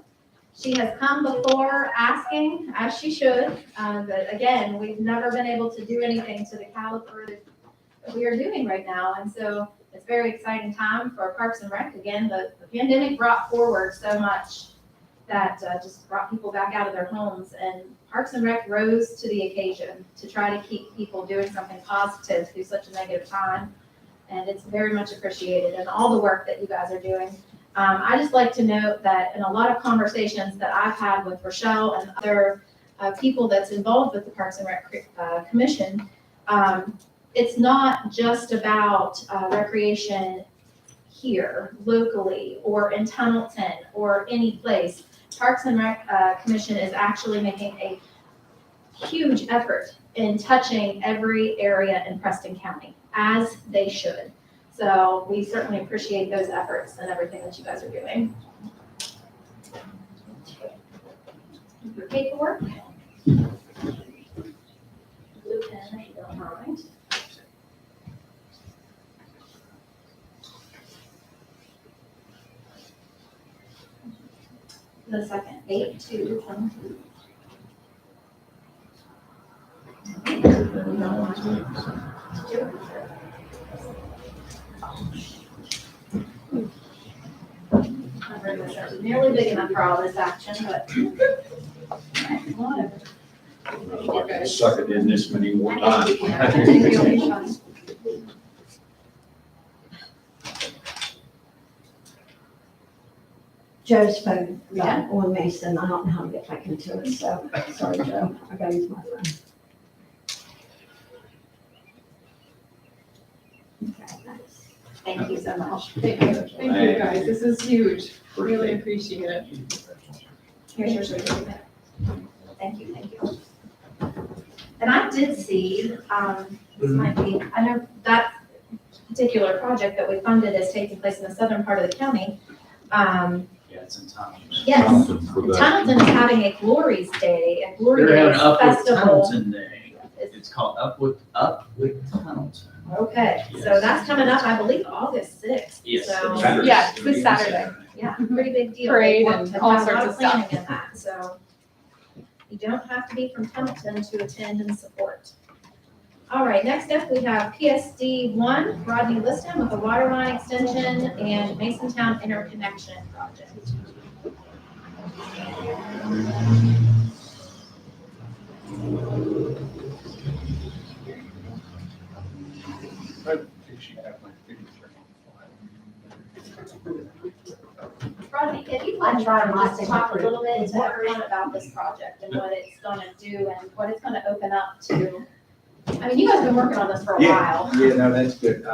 She has come before asking, as she should, but again, we've never been able to do anything to the caliber that we are doing right now. And so it's a very exciting time for Parks and Rec. Again, the pandemic brought forward so much that just brought people back out of their homes. And Parks and Rec rose to the occasion to try to keep people doing something positive through such a negative time. And it's very much appreciated, and all the work that you guys are doing. I just like to note that in a lot of conversations that I've had with Rochelle and other people that's involved with the Parks and Rec Commission, it's not just about recreation here, locally, or in Tunnelton, or any place. Parks and Rec Commission is actually making a huge effort in touching every area in Preston County, as they should. So we certainly appreciate those efforts and everything that you guys are doing. Your paperwork. Blue pen, if you don't mind. The second, 8/2/22. Nearly big enough for all this action, but whatever. If I could suck it in this many more I think times. you can. Joe's phone Yeah. got on me, so I don't know how to get back into it, so, sorry, Joe, I gotta use my phone. Okay, thanks. Thank you so much. Thank you guys, this is huge, really appreciate it. Here's your certificate. Thank you, thank you. And I did see, this might be, I know that particular project that we funded is taking place in the southern part of the county. Yeah, it's in time. Yes, For the- Tunnelton is having a Glories Day, a Glory They're having Days Upward festival. Tunnelton Day. It's called Upward Tunnelton. Okay, so that's coming up, I believe, August 6th. Yes. So, Saturday. Yeah, this Saturday. yeah, pretty big deal. Parade They worked and a all lot sorts of planning in that, so you don't have to be from Tunnelton to attend and support. All right, next up, we have PSD 1, Rodney Liston with the water line extension and Masontown interconnection project. I think she had my signature on Rodney, if you want to just talk a little bit to everyone about this project and what it's gonna do and what it's gonna open up to. I mean, you guys have been working on this for a while. Yeah, no, that's good.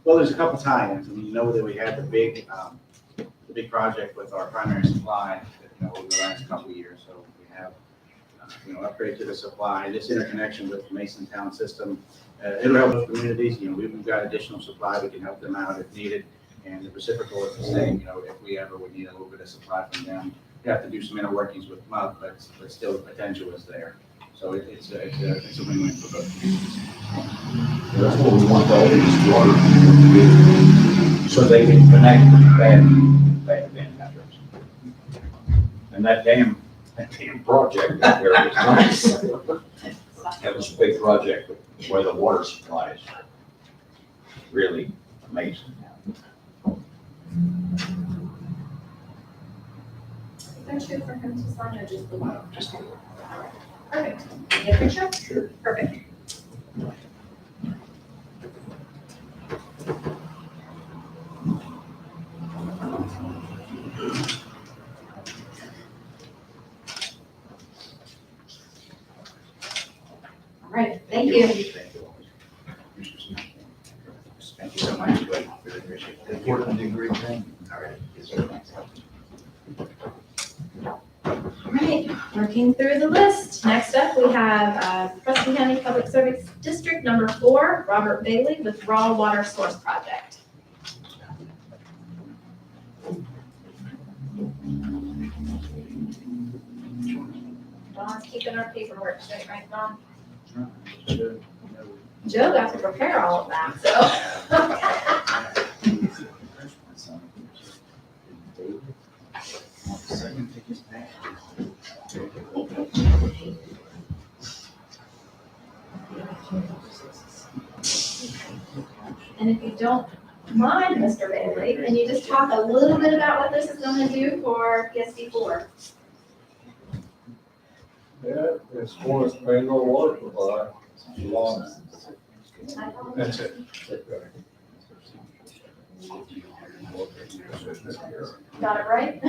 Well, there's a couple tie-ins. I mean, you know that we had the big project with our primary supply, over the last couple of years. So we have, upgrade to the supply, this interconnection with the Masontown system. It'll help those communities. We've got additional supply. We can help them out if needed. And the reciprocal is the same, if we ever would need a little bit of supply from them. We have to do some inner workings with MUG, but still the potential is there. So it's a win-win for both communities. That's what we want all these water to do, so they can connect with bad patterns. And that damn project out there was nice. That was a big project where the water supply is really amazing. that two for him to sign or just the one? Just one. All right. Perfect. Get a picture? Sure. Perfect. All right, thank you. Thank you so much. Really appreciate it. Good work, did a great thing. All right. Yes, sir. All right, working through the list. Next up, we have Preston County Public Service District Number 4, Robert Bailey with Raw Water Source Project. Don's keeping our paperwork straight, right, Don? Joe got to prepare all of that, so. And if you don't mind, Mr. Bailey, can you just talk a little bit about what this is going to do for PSD4? Yeah, it's for us paying our water supply. That's it. Got it right?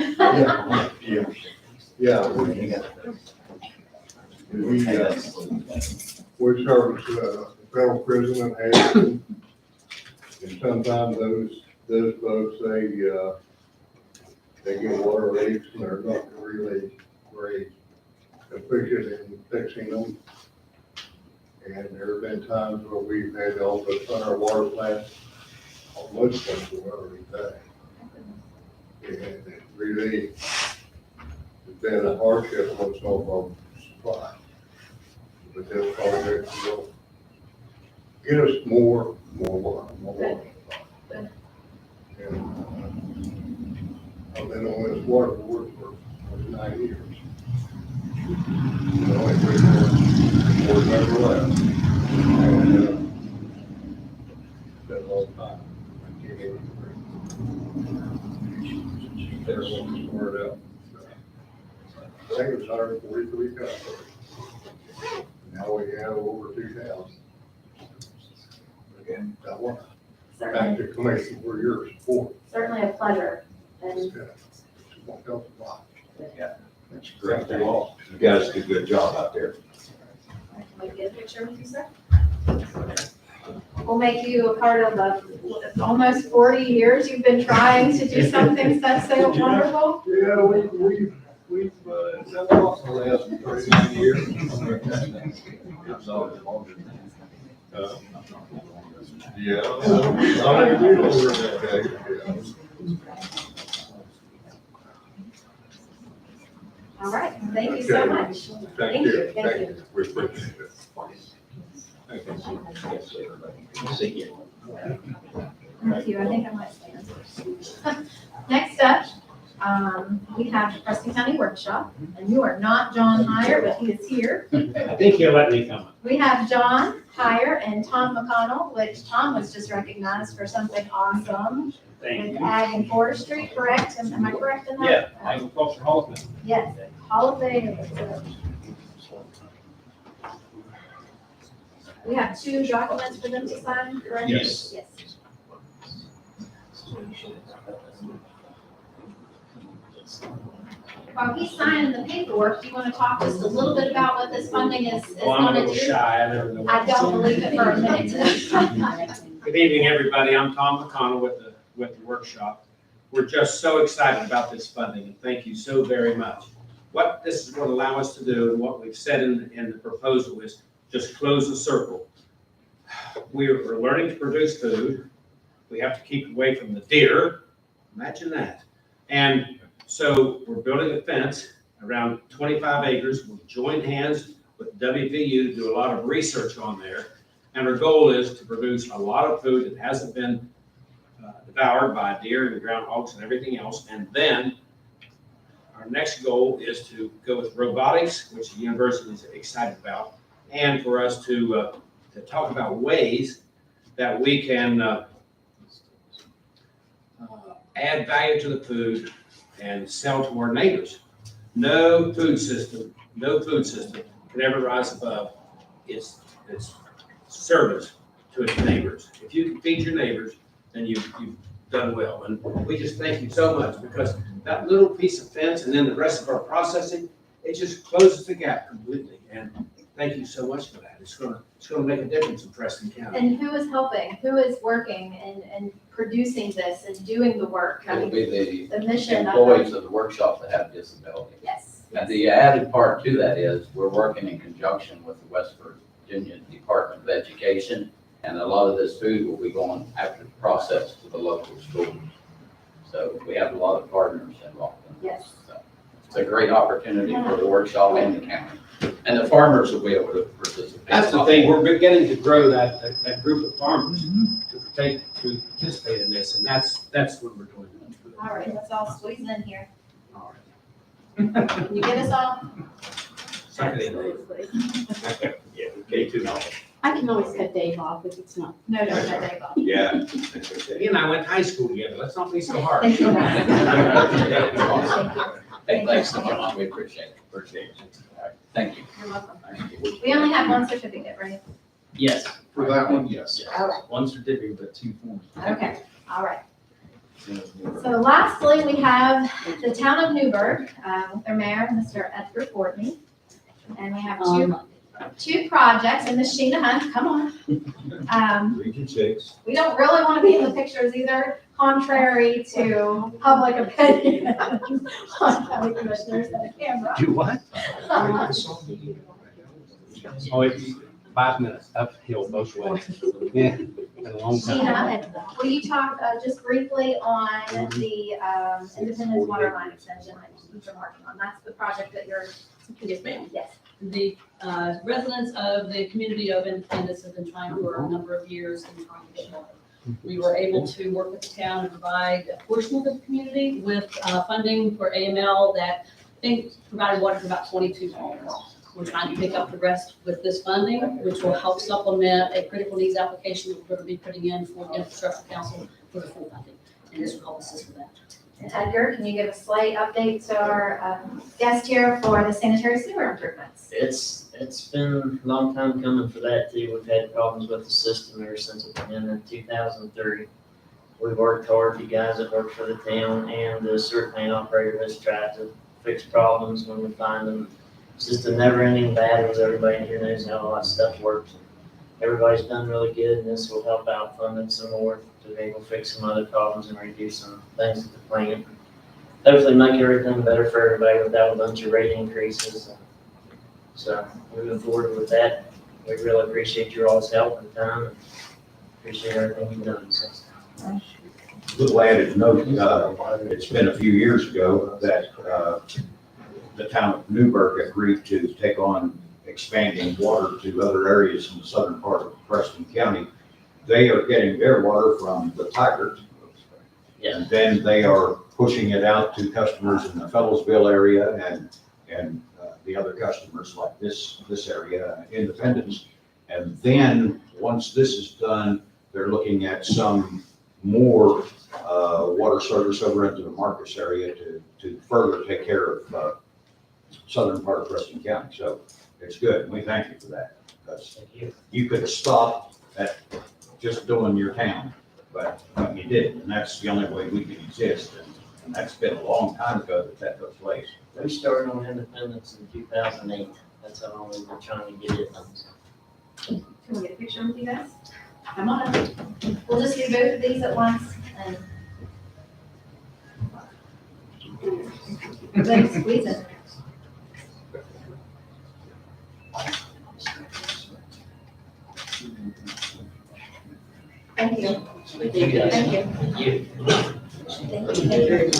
Yeah. Yeah. We service federal prison in Harrison. And sometimes those folks, they get water leaks and they're not really very efficient in fixing them. And there have been times where we've had to also turn our water plant on most of the every day. And it really has been a hardship on some of our supply. But this project will get us more water. Good. And I've been on this water board for 9 years. The only board member left. And, it's been a long time. I can't even remember. Everyone was word out. I think it was 143 customers. Now we have over 2,000. Again, that one. Back Certainly, to commission for your support. certainly a pleasure. And It's won't help a lot. That's great. You guys do a good job out there. can we get a picture with you, sir? We'll make you a part of almost 40 years you've been trying to do something that's so wonderful. Yeah, we've done a lot in the last 39 years. Yeah. I do over that day. All right, thank you so much. Thank you. Thank you. We appreciate it. Thank you. See you. Thank you, I think I might stand. Next up, we have the Preston County Workshop, and you are not John Heyer, but he is here. I think he'll let me come. We have John Heyer and Tom McConnell, which Tom was just recognized for something awesome Thank with you. Ag and Forestry, correct? Am I correct in that? Yeah, Agriculture Hall of Fame. Yes, Hall of Fame. We have 2 documents for them to sign, correct? Yes. Yes. While he's signing the paperwork, do you want to talk just a little bit about what this funding is Oh, I'm a going to little do? shy. I don't know. I don't believe it for a minute. Good evening, everybody. I'm Tom McConnell with the workshop. We're just so excited about this funding, and thank you so very much. What this is going to allow us to do, and what we've said in the proposal, is just close the circle. We're learning to produce food. We have to keep away from the deer. Imagine that. And so we're building a fence around 25 acres. We've joined hands with WVU to do a lot of research on there. And our goal is to produce a lot of food that hasn't been devoured by deer and groundhogs and everything else. And then our next goal is to go with robotics, which the university is excited about, and for us to talk about ways that we can add value to the food and sell to our neighbors. no food system can ever rise above its service to its neighbors. If you can feed your neighbors, then you've done well. And we just thank you so much, because that little piece of fence and then the rest of our processing, it just closes the gap completely. And thank you so much for that. It's gonna make a difference in Preston County. And who is helping? Who is working and producing this and doing the work? I It'll mean, be the the mission of employees of the workshop that have disabilities. yes. And the added part to that is, we're working in conjunction with the West Virginia Department of Education, and a lot of this food will be going after the process to the local schools. So we have a lot of partners involved in this. Yes. So it's a great opportunity for the workshop and the county. And the farmers will be able to participate. That's the thing, we're beginning to grow that group of farmers to participate in this, and that's what we're doing. All right, let's all squeeze in here. All Can you get us all? Suck it in. Absolutely. Yeah, K2 now. I can always cut Dave off if it's not. No, no, Dave. Yeah. That's okay. He and I went to high school together, let's not be so hard. Thank you. Awesome. Thank you. Thanks so much, we appreciate it. Appreciate it. All right, thank you. You're welcome. We only have one certificate, right? Yes. For that one, yes. All right. One certificate, but 2 forms. Okay, all right. So lastly, we have the town of Newburgh, with their mayor, Mr. Edgar Courtney. And we have two projects, and Ms. Sheena Hunt, come on. Region 6. We don't really want to be in the pictures either, contrary to public opinion on county commissioners and the camera. Do what? Oh, it's 5 minutes uphill both ways. Yeah, been a long time. Sheena, will you talk just briefly on the Independence Water Line extension that you've been working on? That's the project that you're. Yes, ma'am. Yes. The residents of the community of Independence have been trying for a number of years and trying to show. We were able to work with the town and provide a portion of the community with funding for AML that I think provided water for about 22 homes. We're trying to pick up the rest with this funding, which will help supplement a critical needs application that we're going to be putting in for the Infrastructure Council for the full funding. And this will help assist with that. Edgar, can you give a slight update to our guest here for the sanitary sewer improvements? It's been a long time coming for that too. We've had problems with the system ever since it went in 2003. We've worked hard, the guys that work for the town and the sewer plant operator has tried to fix problems when we find them. It's just a never ending battle, as everybody here knows how all that stuff works. Everybody's done really good, and this will help out funding some more to be able to fix some other problems and reduce some things at the plant. Hopefully make everything better for everybody without a bunch of rate increases. So moving forward with that, we really appreciate your all's help and time, and appreciate everything you've done. So. Little added note, it's been a few years ago that the town of Newburgh agreed to take on expanding water to other areas in the southern part of Preston County. They are getting their water from the Tigard. And then they are pushing it out to customers in the Fellows,ville area and the other customers like this area, Independence. And then, once this is done, they're looking at some more water service over into the Marcus area to further take care of southern part of Preston County. So it's good. We thank you for that. Because you could have stopped at just doing your town, but you didn't. And that's the only way we can exist. And that's been a long time ago that took place. We started on Independence in 2008. That's how long we've been trying to get it done. Can we get a picture with you guys? Come on up. We'll just do both of these at once and. Everybody squeeze it. Thank you. Thank you guys. Thank you. Thank you. Thank you.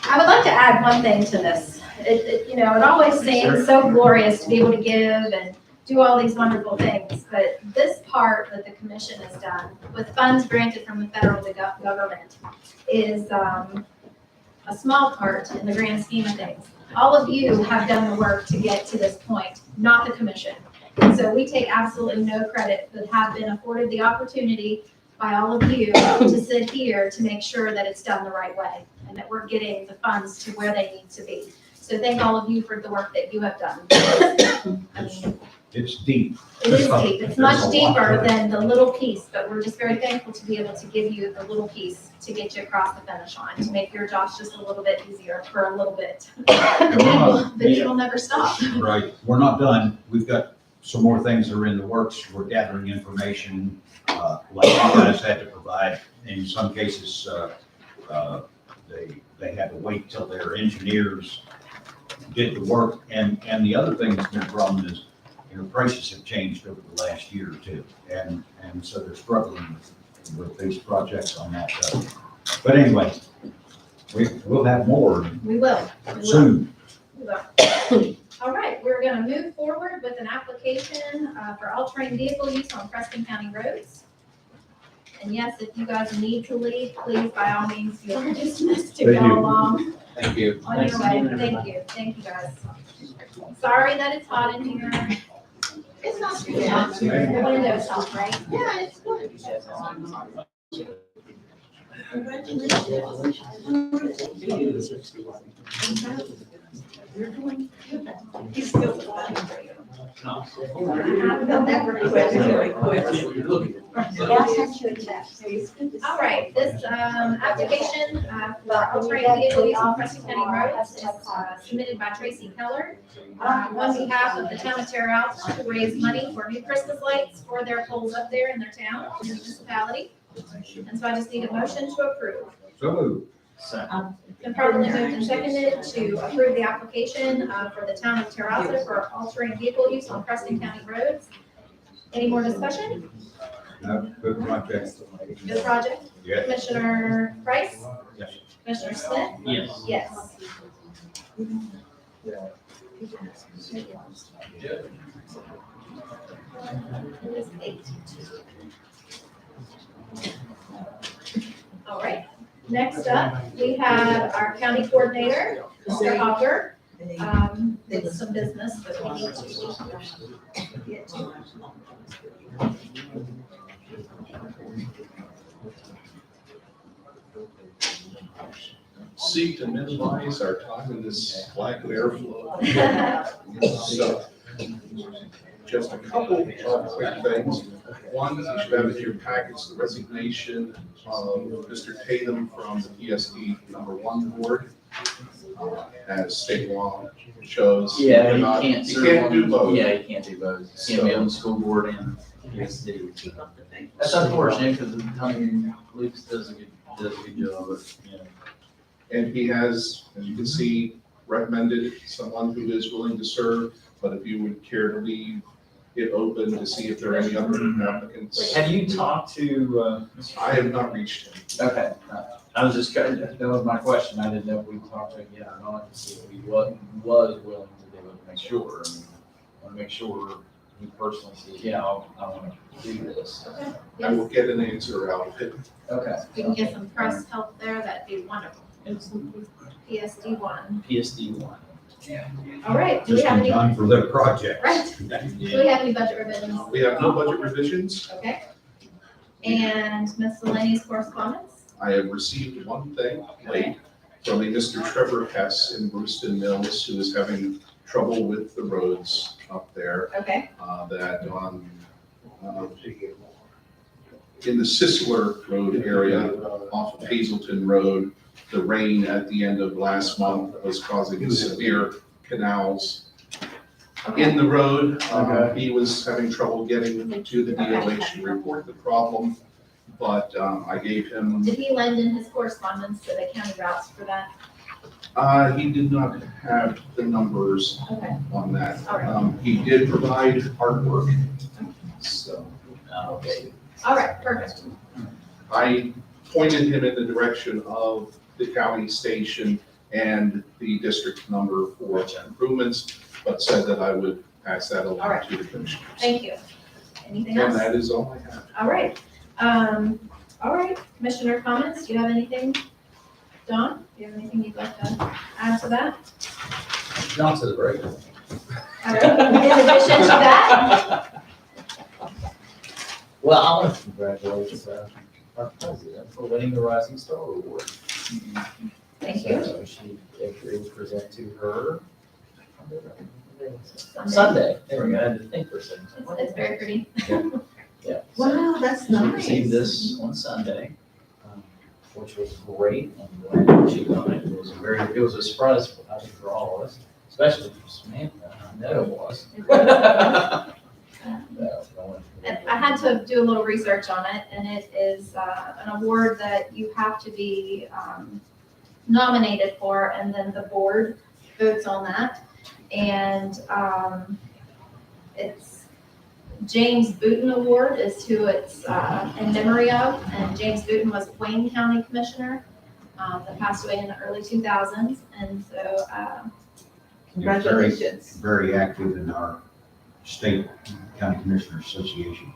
I would like to add one thing to this. It always seems so glorious to be able to give and do all these wonderful things, but this part that the commission has done with funds granted from the federal government is a small part in the grand scheme of things. All of you have done the work to get to this point, not the commission. And so we take absolutely no credit, but have been afforded the opportunity by all of you to sit here to make sure that it's done the right way and that we're getting the funds to where they need to be. So thank all of you for the work that you have done. I mean, It's deep. it is deep. It's There's a much lot deeper to it. than the little piece, but we're just very thankful to be able to give you the little piece to get you across the finish line, to make your jobs just a little bit easier for a little bit. But it'll never stop. Right, we're not done. We've got some more things that are in the works. We're gathering information, like you guys had to provide. In some cases, they had to wait till their engineers did the work. And the other thing that's been a problem is, prices have changed over the last year or two. And so they're struggling with these projects on that. But anyway, we'll have more We will. We will. soon. We will. All right, we're gonna move forward with an application for all-terrain vehicle use on Preston County roads. And yes, if you guys need to leave, please, by all means, you are dismissed to Thank go you. along Thank you. on your way. Thank you guys. Sorry that it's hot in here. It's not too bad. The window's hot, right? Yeah, it's good. All right, this application for all-terrain vehicle use on Preston County roads is submitted by Tracy Keller on behalf of the town of Terre Haute to raise money for new Christmas lights for their poles up there in their town, in the municipality. And so I just need a motion to approve. So moved. Been properly moved and seconded to approve the application for the town of Terre Haute for all-terrain vehicle use on Preston County roads. Any more discussion? No, good project. Good project? Yes. Commissioner Price? Yes. Commissioner Smith? Yes. Yes. It is 8. All right, next up, we have our county coordinator, Mr. Hopper, with some business that we need to get to. Seek to minimize our time in this lack of airflow. So, just a couple of quick things. One, you should have in your package the resignation of Mr. Tatum from the PSD #1 board. As state law shows. Yeah, you you can't You serve can't on- do both. Yeah, you can't do both. You can't be on the school board and PSD. That's unfortunate because Luke does a good job, but, yeah. And he has, as you can see, recommended someone who is willing to serve, but if you would care to leave it open to see if there are any other applicants. Have you talked to, I have not reached him. okay, I was just, that was my question. I didn't know if we talked to him yet or not, to see if he was willing to do it, to make sure. I mean, I want to make sure he personally says, yeah, I want to do this. Okay, I will yes, get an answer out of him. Okay. if we can get some press help there, that'd be wonderful. PSD 1. PSD 1. All right, do we Just have in any, time for their project. right, do we have any budget revisions? We have no budget revisions. Okay. And miscellaneous correspondence? I have received one thing late from a Mr. Trevor Hess in Brewston Mills, who is having trouble with the roads up there. Okay, That on, in the Sisler Road area off of Hazelton Road, the rain at the end of last month was causing severe canals in the road. He was having trouble getting to the DOH to report the problem, but I gave him, did he lend in his correspondence to the county routes for that? he did not have the numbers Okay, on that. all right, He did provide artwork, so. Okay. all right, perfect. I pointed him in the direction of the county station and the district number for improvements, but said that I would pass that All along right. to the commissioners. Thank you. Anything And else? that is all I have. All right, Commissioner comments, do you have anything? Don, do you have anything you'd like to add to that? Not to the break. All right, in addition to that, Well, I want to congratulate our president for winning the Rising Star Award. Thank you. So she agreed to present to her Sunday. There we go. I had to think for a second. It's very pretty. Yeah. Wow, that's So we nice. received this on Sunday, which was great. I'm glad she got it. It was a surprise, I think, for all of us, especially for Samantha. I know it was. And I had to do a little research on it, and it is an award that you have to be nominated for, and then the board votes on that. And it's James Booten Award is who it's in memory of, and James Booten was Wayne County Commissioner that passed away in the early 2000s, and so Congratulations. Very active in our state county commissioners association.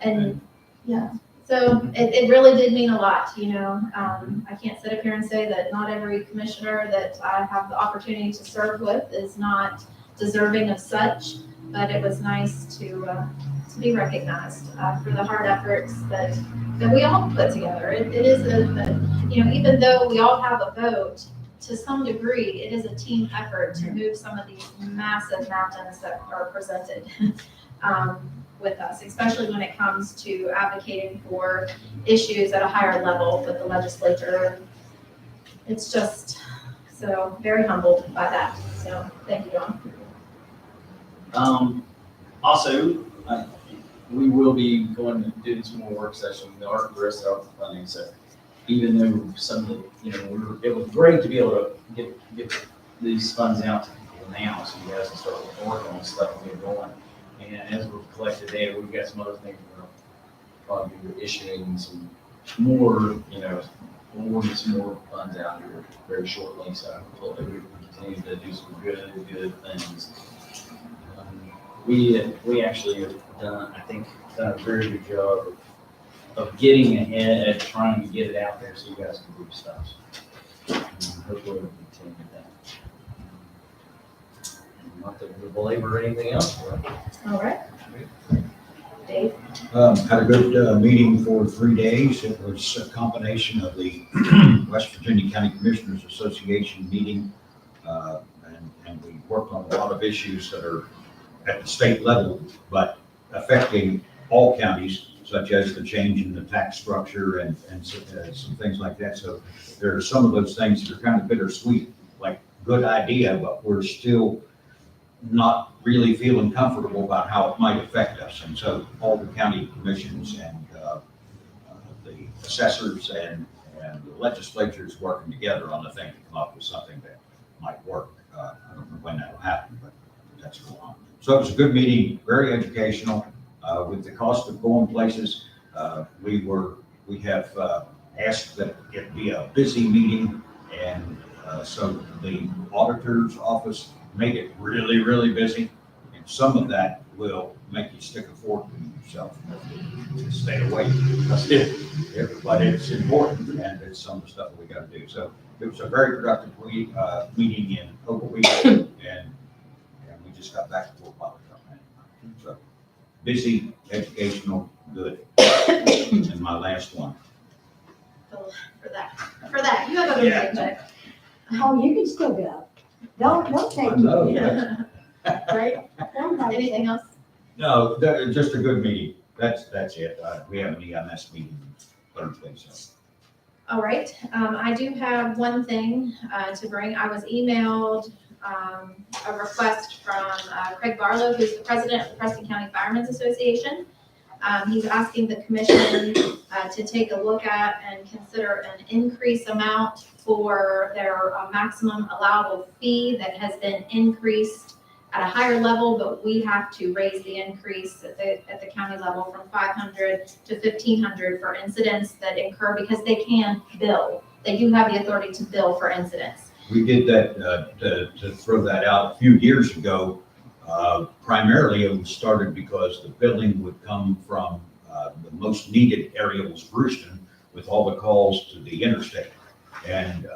And yeah, so it really did mean a lot, you know. I can't sit up here and say that not every commissioner that I have the opportunity to serve with is not deserving of such, but it was nice to be recognized for the hard efforts that we all put together. It is you know, even though we all have a vote, to some degree, it is a team effort to move some of these massive mountains that are presented with us, especially when it comes to advocating for issues at a higher level with the legislature. It's just, so very humbled by that. So thank you, Dawn. Also, we will be going to do some more work sessions. The rest of our funding, so even though some of the, you know, it was great to be able to get these funds out to people now, so you guys can start working on stuff and get going. And as we've collected data, we've got some other things we're probably issuing some more, you know, we'll get some more funds out here very shortly. So hopefully we can continue to do some good things. We actually have done, I think, done a very good job of getting ahead and trying to get it out there so you guys can do stuff. Hopefully we'll continue that. Not that we belabor anything else. All right. Dave? Had a good meeting for 3 days. It was a combination of the West Virginia County Commissioners Association meeting, and we worked on a lot of issues that are at the state level, but affecting all counties, such as the change in the tax structure and some things like that. So there are some of those things that are kind of bittersweet, like good idea, but we're still not really feeling comfortable about how it might affect us. And so all the county commissions and the assessors and the legislatures working together on the thing to come up with something that might work. I don't know when that'll happen, but that's going on. So it was a good meeting, very educational. With the cost of going places, we have asked that it be a busy meeting, and so the auditor's office made it really, really busy, and some of that will make you stick a fork in yourself to stay away, because but it's important, and it's some of the stuff we got to do. So it was a very productive meeting in over a week, and we just got back to 4 o'clock. So busy, educational, good. And my last one. For that, you have other meetings, but. Oh, you can still go. Don't take I know. me. Right? Anything else? No, just a good meeting. That's it. We have an EMS meeting Thursday, so. All right, I do have one thing to bring. I was emailed a request from Craig Barlow, who's the president of the Preston County Firemen's Association. He's asking the commission to take a look at and consider an increase amount for their maximum allowable fee that has been increased at a higher level, but we have to raise the increase at the county level from $500 to $1,500 for incidents that incur, because they can bill. They do have the authority to bill for incidents. We did that to throw that out a few years ago. Primarily, it was started because the billing would come from the most needed area was Brewston, with all the calls to the interstate. And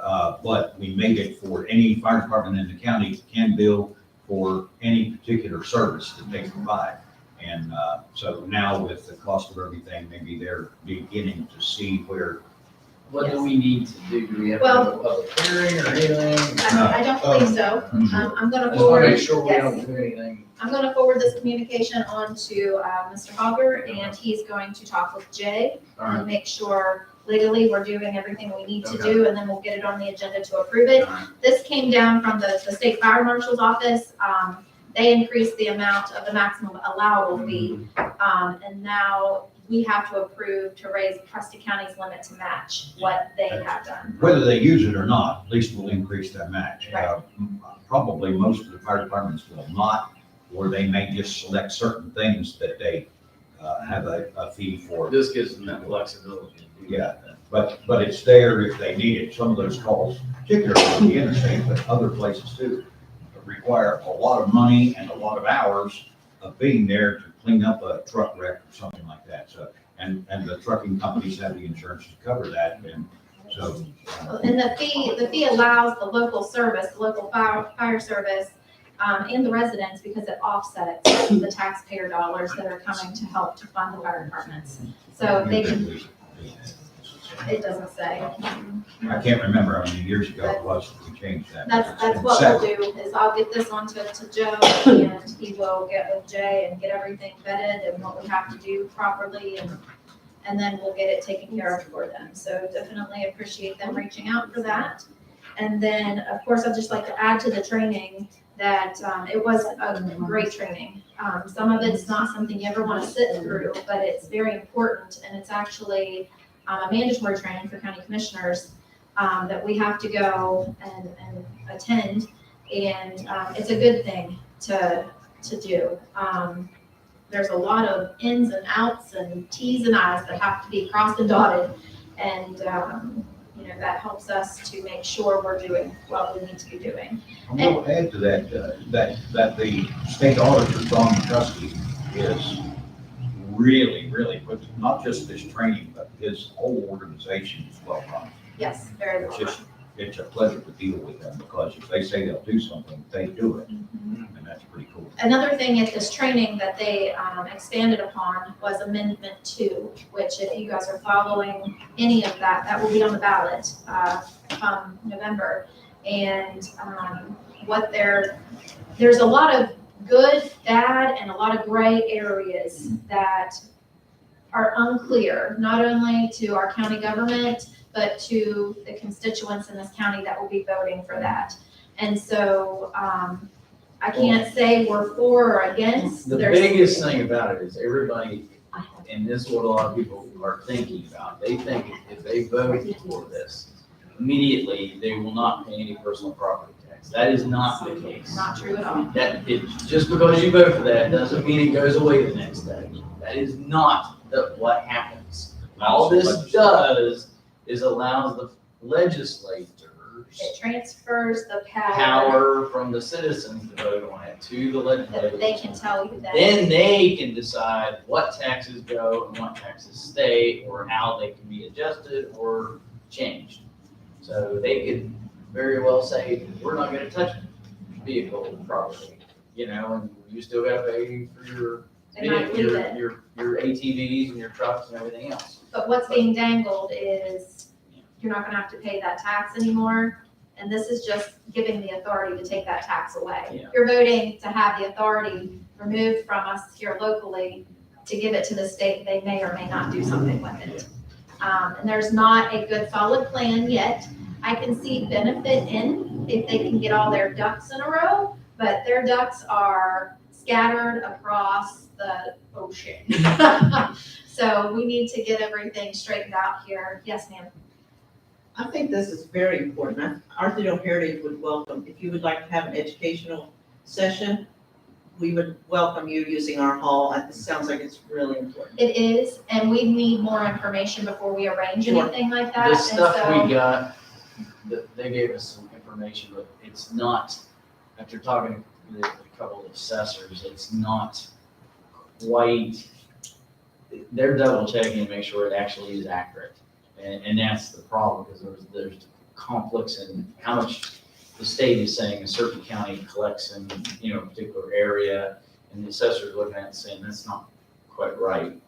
but we made it for any fire department in the county can bill for any particular service that they provide. And so now with the cost of everything, maybe they're beginning to see where What do we need to do? Do we have to Well- have a public hearing or anything? I don't believe so. I'm I gonna just want forward, to make sure we yes. don't do anything. I'm gonna forward this communication on to, Mr. Hogger, and he's going to talk with Jay All right. and make sure legally we're doing everything we need to Okay. do, and then we'll get it on the agenda to approve it. All right. This came down from the state fire marshal's office. They increased the amount of the maximum allowable fee. And now we have to approve to raise Preston County's limit to match what they have done. Whether they use it or not, at least we'll increase that match. Right. Probably most of the fire departments will not, or they may just select certain things that they have a fee for. This gives them that flexibility to do Yeah. that. But it's there if they need it. Some of those calls, particularly on the interstate, but other places too, require a lot of money and a lot of hours of being there to clean up a truck wreck or something like that. So, and the trucking companies have the insurance to cover that, and so. And the fee allows the local service, the local fire service, and the residents, because it offsets the taxpayer dollars that are coming to help to fund the fire departments. So they can, it doesn't say. I can't remember how many years ago it was that we changed that. That's what we'll do, is I'll get this on to Joe, and he will get with Jay and get everything vetted and what we have to do properly, and then we'll get it taken care of for them. So definitely appreciate them reaching out for that. And then, of course, I'd just like to add to the training that it was a great training. Some of it's not something you ever want to sit through, but it's very important, and it's actually a mandatory training for county commissioners that we have to go and attend, and it's a good thing to do. There's a lot of ins and outs and T's and I's that have to be crossed and dotted, and that helps us to make sure we're doing what we need to be doing. I'm going to add to that, that the state auditor, Don McCuskey, is really puts, not just this training, but his whole organization is well run. Yes, very It's well. just, it's a pleasure to deal with them, because if they say they'll do something, they do it, and that's pretty cool. Another thing at this training that they expanded upon was Amendment 2, which if you guys are following any of that, that will be on the ballot come November. And there's a lot of good, bad, and a lot of gray areas that are unclear, not only to our county government, but to the constituents in this county that will be voting for that. And so I can't say we're for or against. The biggest thing about it is everybody, and this is what a lot of people are thinking about, they think if they vote for this, immediately they will not pay any personal property tax. That is not the case. Not true at all. Just because you vote for that doesn't mean it goes away the next day. That is not what happens. All this does is allows the legislators It transfers the power power from the citizens to vote on it to the that legislators. they can tell you that. Then they can decide what taxes go and what taxes stay, or how they can be adjusted or changed. So they could very well say, we're not gonna touch vehicle property, and you still gotta pay for your They might leave it. your ATVs and your trucks and everything else. But what's being dangled is you're not gonna have to pay that tax anymore. And this is just giving the authority to take that tax away. Yeah. You're voting to have the authority removed from us here locally to give it to the state. They may or may not do something with it. And there's not a good solid plan yet. I can see benefit in if they can get all their ducks in a row, but their ducks are scattered across the ocean. So we need to get everything straightened out here. Yes, ma'am. I think this is very important. Arthurdale Heritage would welcome, if you would like to have an educational session, we would welcome you using our hall. It sounds like it's really important. It is, and we need more information before we arrange Sure. anything like that. The And stuff so- we got, they gave us some information, but it's not, after talking to a couple of assessors, it's not quite, they're double checking to make sure it actually is accurate. And that's the problem, because there's conflicts in how much the state is saying a certain county collects in, a particular area, and the assessor's looking at it and saying, that's not quite right,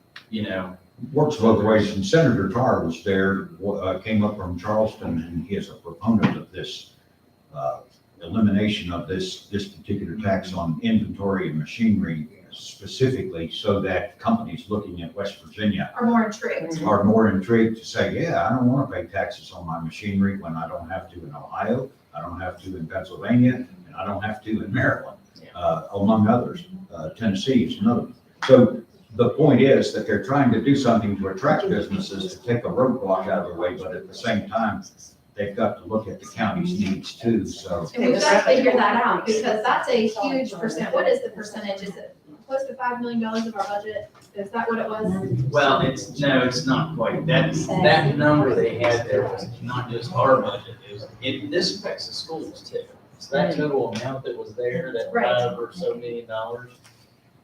works both ways, and Senator Tarr was there, came up from Charleston, and he is a proponent of this elimination of this particular tax on inventory and machinery specifically, so that companies looking at West Virginia Are more intrigued. are more intrigued to say, yeah, I don't want to pay taxes on my machinery when I don't have to in Ohio, I don't have to in Pennsylvania, and I don't have to in Maryland, among others. Tennessee is another one. So the point is that they're trying to do something to attract businesses to take a roadblock out of the way, but at the same time, they've got to look at the county's needs too, so. And we've got to figure that out, because that's a huge percent. What is the percentage? Is it close to $5 million of our budget? Is that what it was? Well, it's not quite. That number they had there was not just our budget. This affects the schools too. So that total amount that was there, that Right. $5 or so million,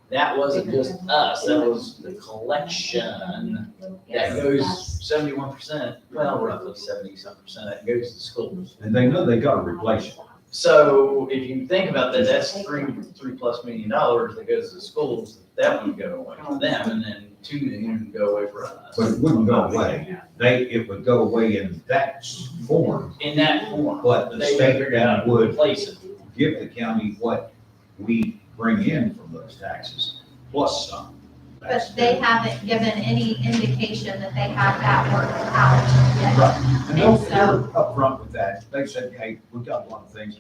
that wasn't just us, that was the collection. That goes 71%, well, roughly 70-some%, that goes to schools. And they know they got to replace it. So if you think about that, that's $3+ million that goes to the schools. That would go away for them, and then $2 million would go away for us. But it wouldn't go away. It would go away in that form, In that form, but the they would state figure out then would replace it. give the county what we bring in from those taxes, plus some. But they haven't given any indication that they have that worked out yet. Right, and they're And so- upfront with that. They said, hey, we got a lot of things.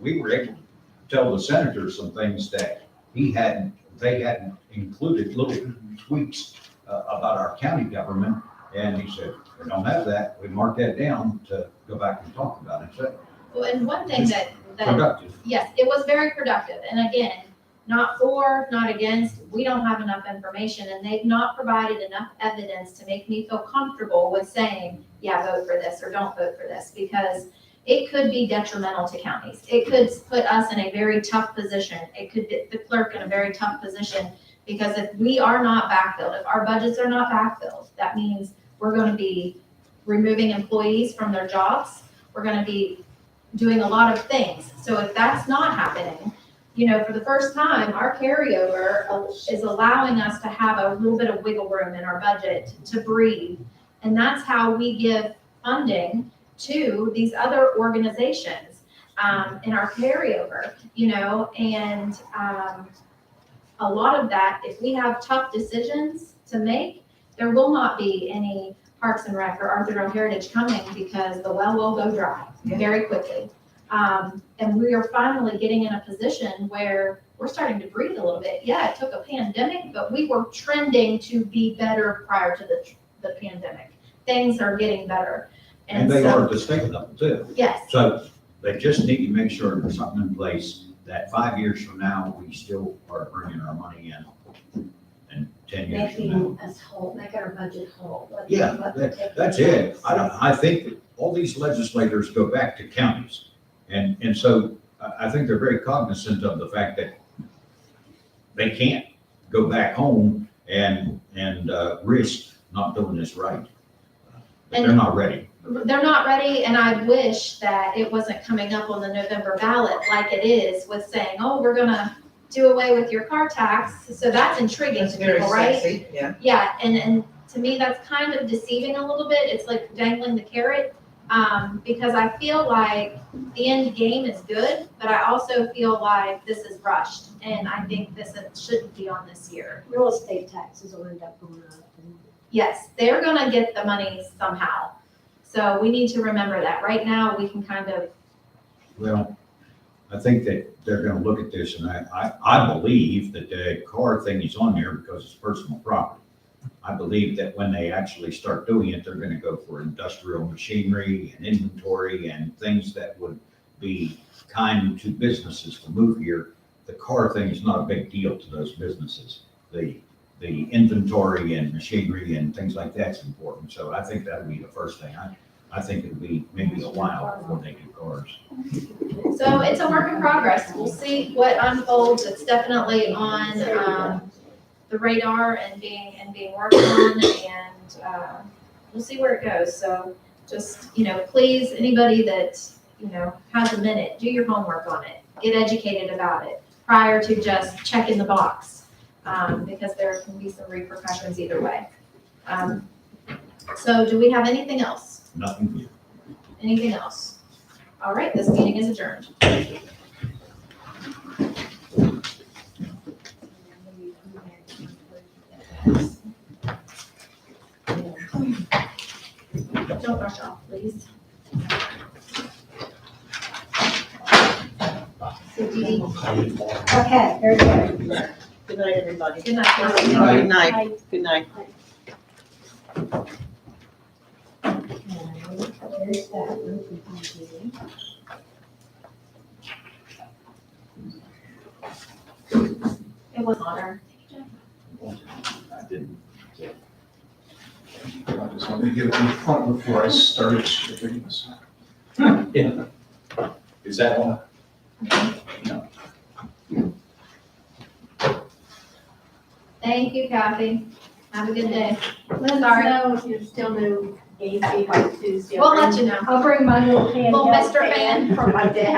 We were able to tell the senator some things that they hadn't included, little tweaks about our county government. And he said, we don't have that. We marked that down to go back and talk about it. So Well, and one thing that, productive. yes, it was very productive. And again, not for, not against, we don't have enough information, and they've not provided enough evidence to make me feel comfortable with saying, yeah, vote for this or don't vote for this, because it could be detrimental to counties. It could put us in a very tough position. It could put the clerk in a very tough position, because if we are not backfilled, if our budgets are not backfilled, that means we're going to be removing employees from their jobs. We're going to be doing a lot of things. So if that's not happening, for the first time, our carryover is allowing us to have a little bit of wiggle room in our budget to breathe. And that's how we give funding to these other organizations in our carryover, and a lot of that, if we have tough decisions to make, there will not be any Parks and Rec or Arthur Road Heritage coming, because the well will go dry very quickly. And we are finally getting in a position where we're starting to breathe a little bit. Yeah, it took a pandemic, but we were trending to be better prior to the pandemic. Things are getting better. And they are at the state level too. Yes, So they just need to make sure there's something in place that 5 years from now, we still are bringing our money in. And 10 years from now. Making us whole, making our budget whole. Yeah, that's it. I think that all these legislators go back to counties. And so I think they're very cognizant of the fact that they can't go back home and risk not doing this right. But they're not ready. they're not ready, and I wish that it wasn't coming up on the November ballot like it is, with saying, oh, we're gonna do away with your car tax. So that's intriguing to people, right? Yeah. Yeah, and to me, that's kind of deceiving a little bit. It's like dangling the carrot. Because I feel like the end game is good, but I also feel like this is rushed, and I think this shouldn't be on this year. Real estate taxes will end up going up. Yes, they're gonna get the money somehow. So we need to remember that. Right now, we can kind of, Well, I think that they're gonna look at this, and I believe that the car thing is on there because it's personal property. I believe that when they actually start doing it, they're gonna go for industrial machinery and inventory and things that would be kind to businesses to move here. The car thing is not a big deal to those businesses. The inventory and machinery and things like that's important. So I think that'll be the first thing. I think it'll be maybe a while before they do cars. so it's a work in progress. We'll see what unfolds. It's definitely on, the radar and being worked on, and, we'll see where it goes. So just, please, anybody that, has a minute, do your homework on it. Get educated about it prior to just checking the box, because there can be some repercussions either way. So do we have anything else? Nothing new. Anything else? All right, this meeting is adjourned. Don't rush off, please. So Dee Dee, Okay, very good. Good night, everybody. good night. Casey. Good night. Good night. There's that. It was honor. I didn't. I just wanted to get it in front before I started stripping this. Yeah. Is that all? Thank you, Kathy. Have a good day. Let us Sorry. know if you're still new AC by Tuesday. We'll let you know. I'll bring my little handheld Little Mr. fan from my dad.